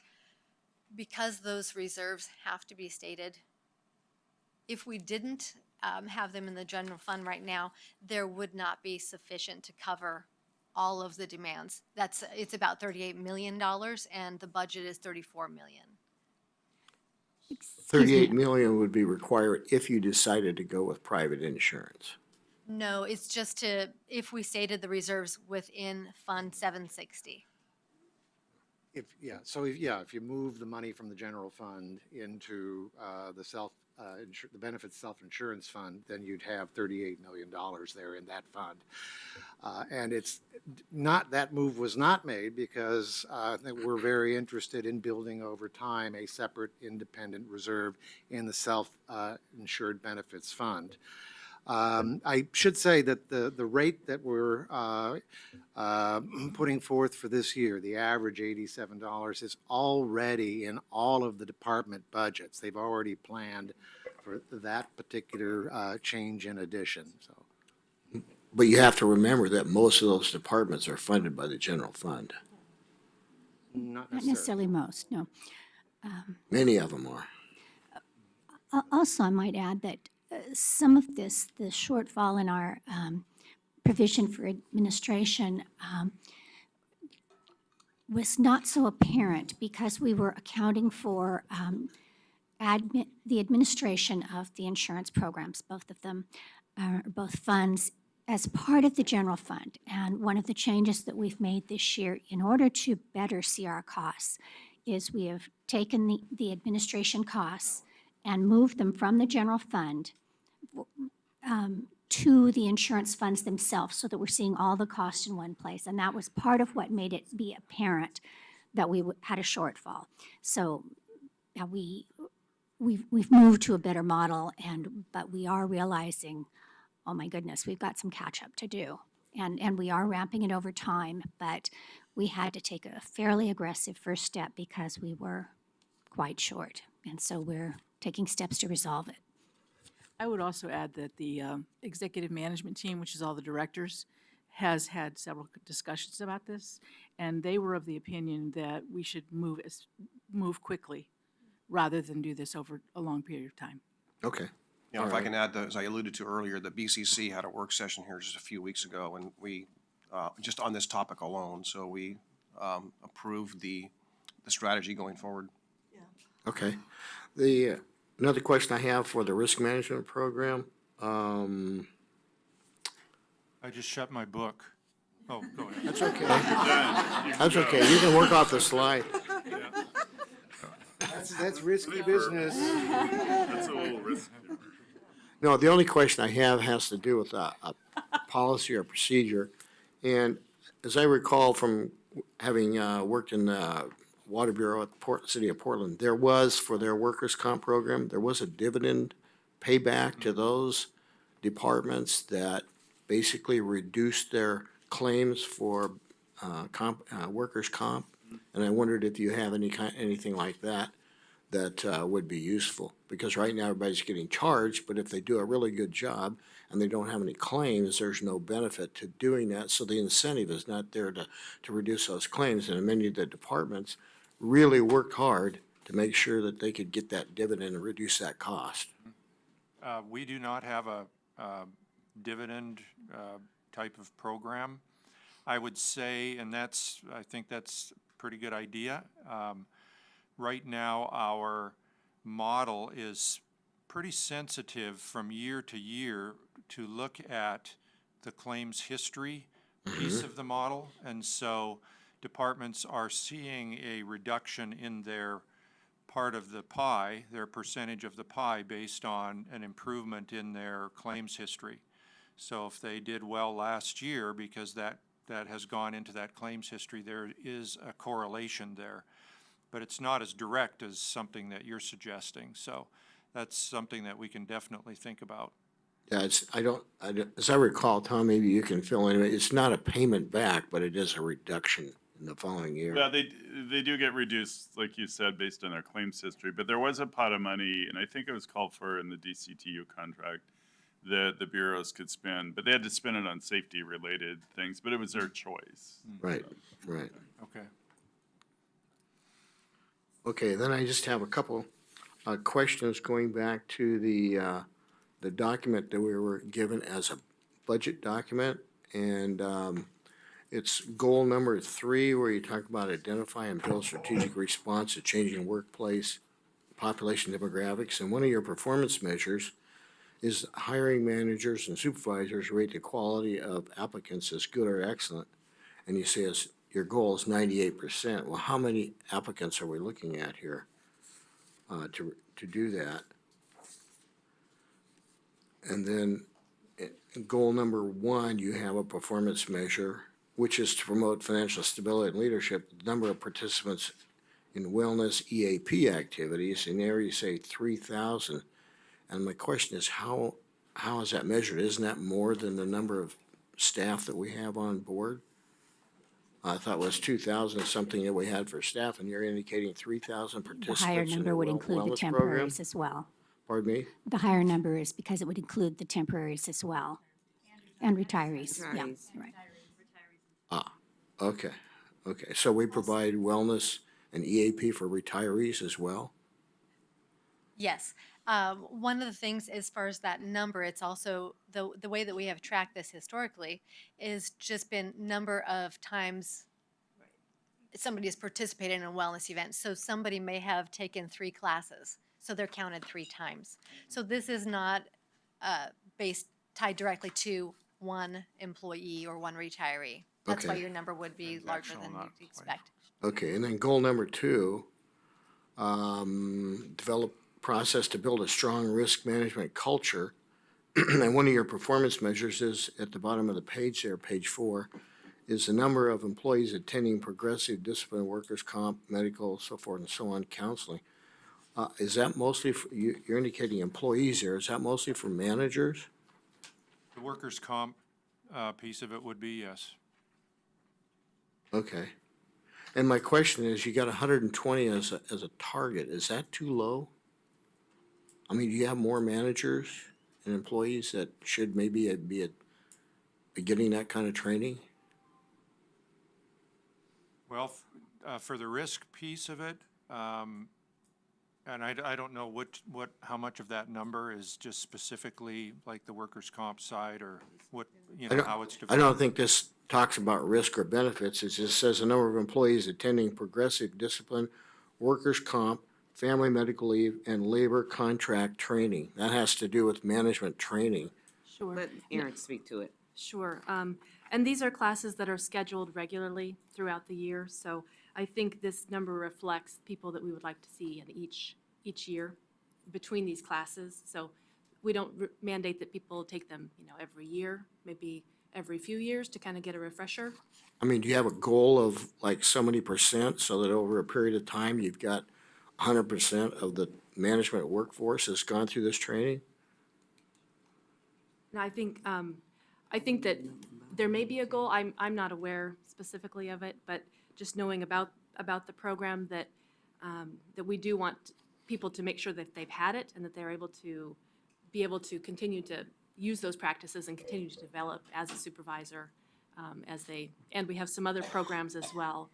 because those reserves have to be stated. If we didn't have them in the general fund right now, there would not be sufficient to cover all of the demands. It's about $38 million, and the budget is $34 million. 38 million would be required if you decided to go with private insurance. No, it's just if we stated the reserves within Fund 760. If you move the money from the general fund into the benefits self-insurance fund, then you'd have $38 million there in that fund. And it's not, that move was not made because we're very interested in building over time a separate independent reserve in the self-insured benefits fund. I should say that the rate that we're putting forth for this year, the average $87, is already in all of the department budgets. They've already planned for that particular change in addition. So, But you have to remember that most of those departments are funded by the general fund. not Not necessarily. necessarily most, no. Many of them are. Also, I might add that some of the shortfall in our provision for administration was not so apparent because we were accounting for the administration of the insurance programs, both of them, both funds, as part of the general fund. And one of the changes that we've made this year in order to better see our costs is we have taken the administration costs and moved them from the general fund to the insurance funds themselves so that we're seeing all the costs in one place. And that was part of what made it be apparent that we had a shortfall. So we've moved to a better model, but we are realizing, oh my goodness, we've got some catch up to do. And we are ramping it over time, but we had to take a fairly aggressive first step because we were quite short. And so we're taking steps to resolve it. I would also add that the executive management team, which is all the directors, has had several discussions about this, and they were of the opinion that we should move quickly rather than do this over a long period of time. Okay. You know, if I can add, as I alluded to earlier, the BCC had a work session here just a few weeks ago, and we, just on this topic alone, so we approved the strategy going forward. Okay. Another question I have for the risk management program. I just shut my book. Oh, go ahead. That's okay. That's okay. You can work off the slide. That's risky business. That's a little risky. No, the only question I have has to do with a policy or procedure. And as I recall from having worked in the Water Bureau at the City of Portland, there was, for their workers' comp program, there was a dividend payback to those departments that basically reduced their claims for workers' comp. And I wondered if you have anything like that would be useful. Because right now, everybody's getting charged, but if they do a really good job and they don't have any claims, there's no benefit to doing that. So the incentive is not there to reduce those claims. And many of the departments really worked hard to make sure that they could get that dividend and reduce that cost. We do not have a dividend type of program. I would say, and I think that's a pretty good idea. Right now, our model is pretty sensitive from year to year to look at the claims history piece of the model. And so departments are seeing a reduction in their part of the pie, their percentage of the pie, based on an improvement in their claims history. So if they did well last year, because that has gone into that claims history, there is a correlation there. But it's not as direct as something that you're suggesting. So that's something that we can definitely think about. Yeah, as I recall, Tom, maybe you can fill in, it's not a payment back, but it is a reduction in the following year. Yeah, they do get reduced, like you said, based on their claims history, but there was a pot of money, and I think it was called for in the DCTU contract, that the bureaus could spend, but they had to spend it on safety-related things, but it was their choice. Right, right. Okay. Okay, then I just have a couple questions going back to the document that we were given as a budget document. And it's goal number 3, where you talk about identify and build strategic response to changing workplace population demographics. And one of your performance measures is hiring managers and supervisors rate the quality of applicants as good or excellent. And you say your goal is 98%. Well, how many applicants are we looking at here to do that? And then in goal number 1, you have a performance measure, which is to promote financial stability and leadership. The number of participants in wellness EAP activities, and there you say 3,000. And my question is, how is that measured? Isn't that more than the number of staff that we have on board? I thought it was 2,000 something that we had for staff, and you're indicating 3,000 The participants higher in number the would include the wellness program? temporaries as well. Pardon me? The higher number is because it would include the temporaries as well. And retirees, yeah, Retirees. right. Okay, okay. So we provide wellness and EAP for retirees as well? Yes. One of the things as far as that number, it's also the way that we have tracked this historically is just been number of times somebody has participated in a wellness event. So somebody may have taken 3 classes, so they're counted 3 times. So this is not tied directly to one employee or one retiree. That's why Okay. your number would be larger than you'd expect. Okay, and then goal number 2, develop process to build a strong risk management culture. And one of your performance measures is at the bottom of the page there, page 4, is the number of employees attending progressive discipline, workers' comp, medical, so forth and so on, counseling. Is that mostly, you're indicating employees here, is that mostly for managers? The workers' comp piece of it would be, yes. Okay. And my question is, you got 120 as a target. Is that too low? I mean, do you have more managers and employees that should maybe be getting that kind of training? Well, for the risk piece of it, and I don't know how much of that number is just specifically like the workers' comp side or what, how it's developed. I don't think this talks about risk or benefits. It just says the number of employees attending progressive discipline, workers' comp, family medical leave, and labor contract training. That has to do with management training. Sure. Let Aaron speak to it. Sure. And these are classes that are scheduled regularly throughout the year. So I think this number reflects people that we would like to see in each year between these classes. So we don't mandate that people take them, every year, maybe every few years to kind of get a refresher. I mean, do you have a goal of like so many percent so that over a period of time, you've got 100% of the management workforce has gone through this training? And I think that there may be a goal. I'm not aware specifically of it, but just knowing about the program that we do want people to make sure that they've had it and that they're able to continue to use those practices and continue to develop as a supervisor and we have some other programs as well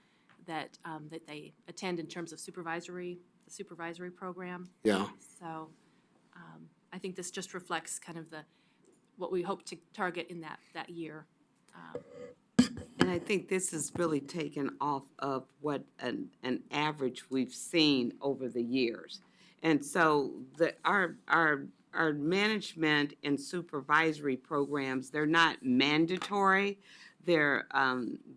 that they attend in terms of the supervisory program. Yeah. So I think this just reflects kind of what we hope to target in that year. And I think this is really taken off of what an average we've seen over the years. And so our management and supervisory programs, they're not mandatory, they're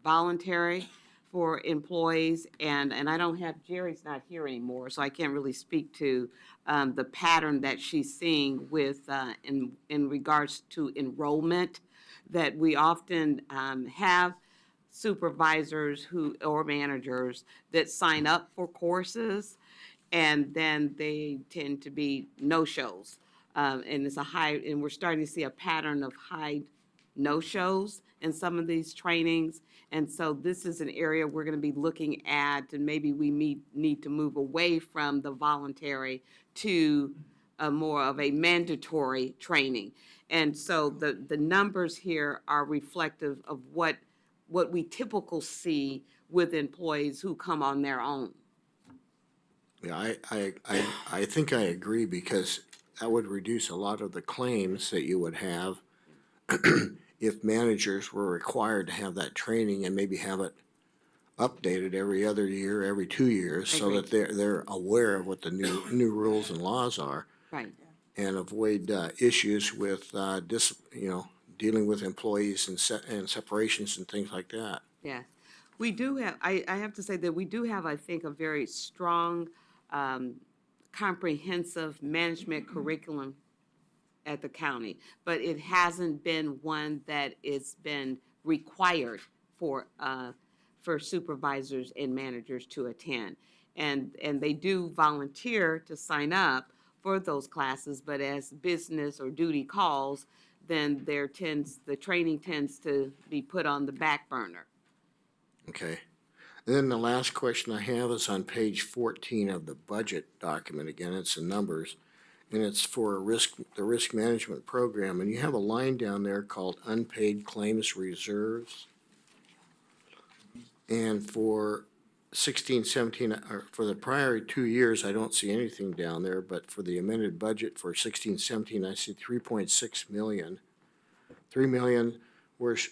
voluntary for employees. And I don't have, Jerry's not here anymore, so I can't really speak to the pattern that she's seeing with in regards to enrollment, that we often have supervisors or managers that sign up for courses and then they tend to be no-shows And it's a high, and we're starting to see a pattern of high no-shows in some of these trainings. And so this is an area we're going to be looking at, and maybe we need to move away from the voluntary to more of a mandatory training. And so the numbers here are reflective of what we typical see with employees who come on their own. Yeah, I think I agree because that would reduce a lot of the claims that you would have if managers were required to have that training and maybe have it updated every other year, every 2 years, so that they're aware of what the new rules and laws are. Right. And avoid issues with dealing with employees and separations and things like that. Yeah. We do have, I have to say that we do have, I think, a very strong, comprehensive management curriculum at the county, but it hasn't been one that has been required for supervisors and managers to attend. And they do volunteer to sign up for those classes, but as business or duty calls, then the training tends to be put on the back burner. Okay. And then the last question I have is on page 14 of the budget document. Again, it's the numbers, and it's for the risk management program. And you have a line down there called unpaid claims reserves. And for 16, 17, or for the prior 2 years, I don't see anything down there, but for the amended budget for 16, 17, I see 3.6 million. 3 million, where's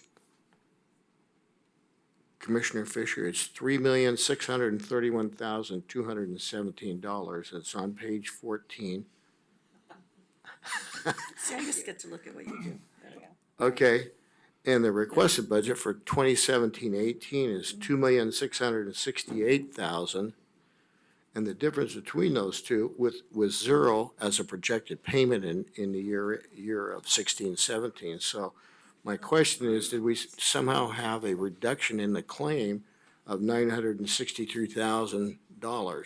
Commissioner Fisher, it's $3,631,217. It's on page 14. See, I just get to look at what you do. There we go. Okay, and the requested budget for 2017-18 is $2,668,000. And the difference between those two with zero as a projected payment in the year of 16-17. So my question is, did we somehow have a reduction in the claim of $963,000?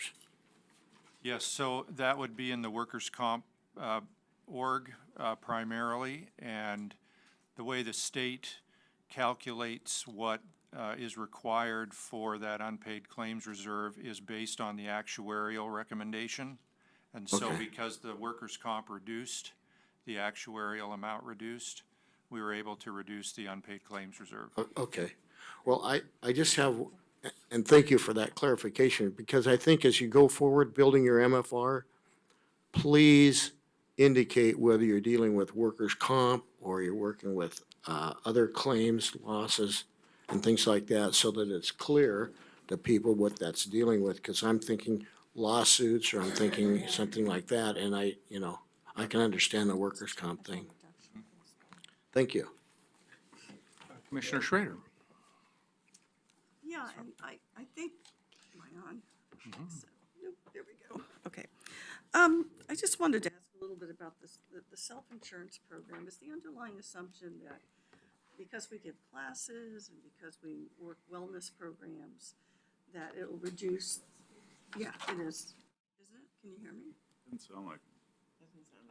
Yes, so that would be in the workers' comp org primarily, and the way the state calculates what is required for that unpaid claims reserve is based on the actuarial recommendation. And so because the workers' comp reduced, the actuarial amount reduced, we were able to reduce the unpaid claims reserve. Okay. Well, I just have, and thank you for that clarification, because I think as you go forward building your MFR, please indicate whether you're dealing with workers' comp or you're working with other claims, losses, and things like that, so that it's clear to people what that's dealing with, because I'm thinking lawsuits or I'm thinking something like that, and I can understand the workers' comp thing. Thank you. Commissioner Schrader. Yeah, and I think, am I on? So, nope, there we go. Okay. I just wanted to ask a little bit about this, the self-insurance program. Is the underlying assumption that because we give classes and because we work wellness programs, that it will reduce, yeah, it is. Isn't it? Can you hear me? Doesn't sound like.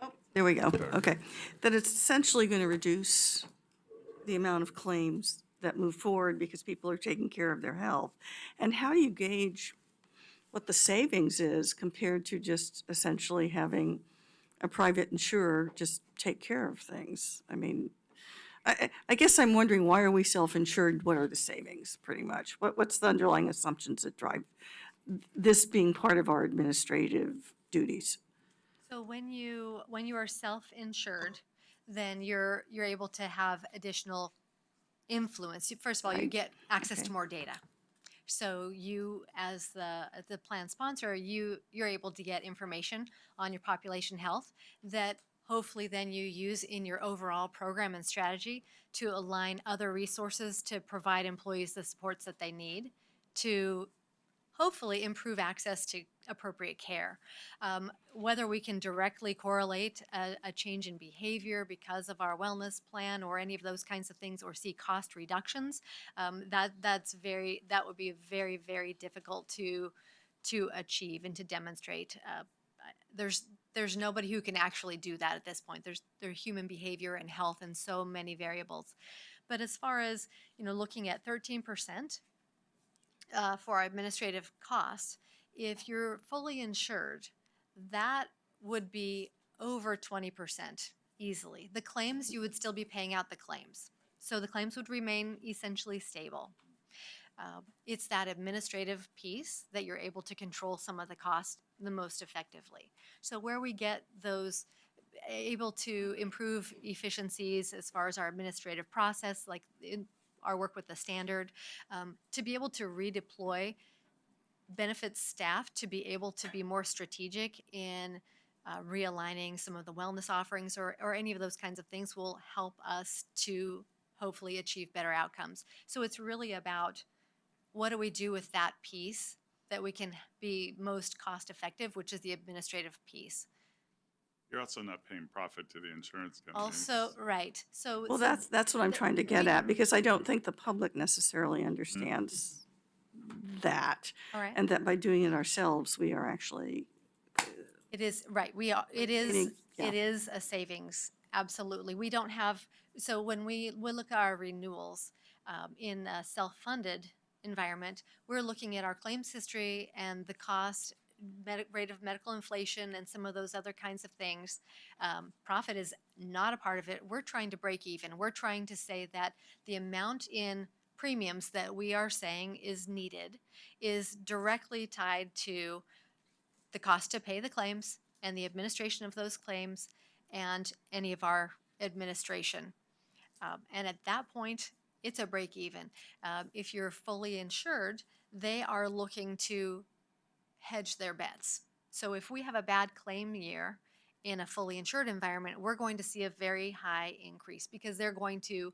Oh, there we go. Okay. That it's essentially going to reduce the amount of claims that move forward because people are taking care of their health. And how do you gauge what the savings is compared to just essentially having a private insurer just take care of things? I mean, I guess I'm wondering, why are we self-insured? What are the savings, pretty much? What's the underlying assumptions that drive this being part of our administrative duties? So when you are self-insured, then you're able to have additional influence. First of all, you Right. get access Okay. to more data. So you, as the plan sponsor, you're able to get information on your population health that hopefully then you use in your overall program and strategy to align other resources to provide employees the supports that they need to hopefully improve access to appropriate care. Whether we can directly correlate a change in behavior because of our wellness plan or any of those kinds of things, or see cost reductions, that would be very, very difficult to achieve and to demonstrate. there's nobody who can actually do that at this point. There's human behavior and health and so many variables. But as far as, looking at 13% for our administrative costs, if you're fully insured, that would be over 20% easily. The claims, you would still be paying out the claims. So the claims would remain essentially stable. It's that administrative piece that you're able to control some of the cost the most effectively. So where we get those able to improve efficiencies as far as our administrative process, like in our work with the standard, to be able to redeploy benefits staff to be able to be more strategic in realigning some of the wellness offerings or any of those kinds of things will help us to hopefully achieve better outcomes. So it's really about what do we do with that piece that we can be most cost effective, which is the administrative piece. You're also not paying profit to the insurance companies. Also, right. So Well, that's what I'm trying to get at, because I don't think the public necessarily understands that. All right. And that by doing it ourselves, we are actually, It is, right, it yeah. is a savings, absolutely. We don't have, so when we look at our renewals in a self-funded environment, we're looking at our claims history and the cost, rate of medical inflation and some of those other kinds of things. Profit is not a part of it. We're trying to break even. We're trying to say that the amount in premiums that we are saying is needed is directly tied to the cost to pay the claims and the administration of those claims and any of our administration. And at that point, it's a break even. If you're fully insured, they are looking to hedge their bets. So if we have a bad claim year in a fully insured environment, we're going to see a very high increase because they're going to,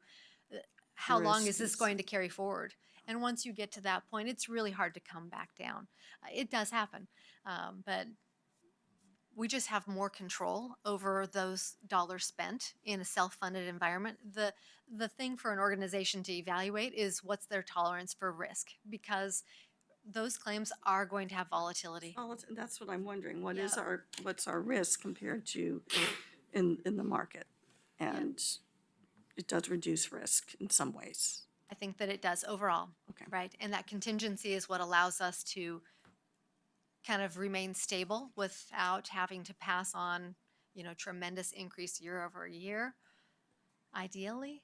how long is this going to carry forward? And once you get to that point, it's really hard to come back down. It does happen, but we just have more control over those dollars spent in a self-funded environment. The thing for an organization to evaluate is what's their tolerance for risk, because those claims are going to have volatility. oh, that's what I'm wondering. What's our risk compared to in the market? And it does reduce risk in some ways. I think that it does overall, Okay. right? And that contingency is what allows us to kind of remain stable without having to pass on, tremendous increase year over year, ideally.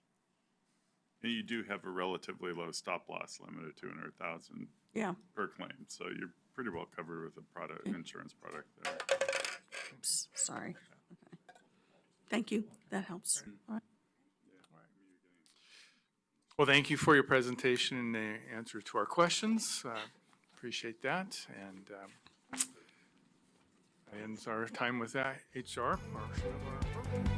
And you do have a relatively low stop loss limit of 200,000 Yeah. per claim, so you're pretty well covered with a insurance product there. Oops, sorry. Okay. Thank you. That helps. All right. Well, thank you for your presentation and the answer to our questions. Appreciate that. And that ends our time with that HR portion of our program.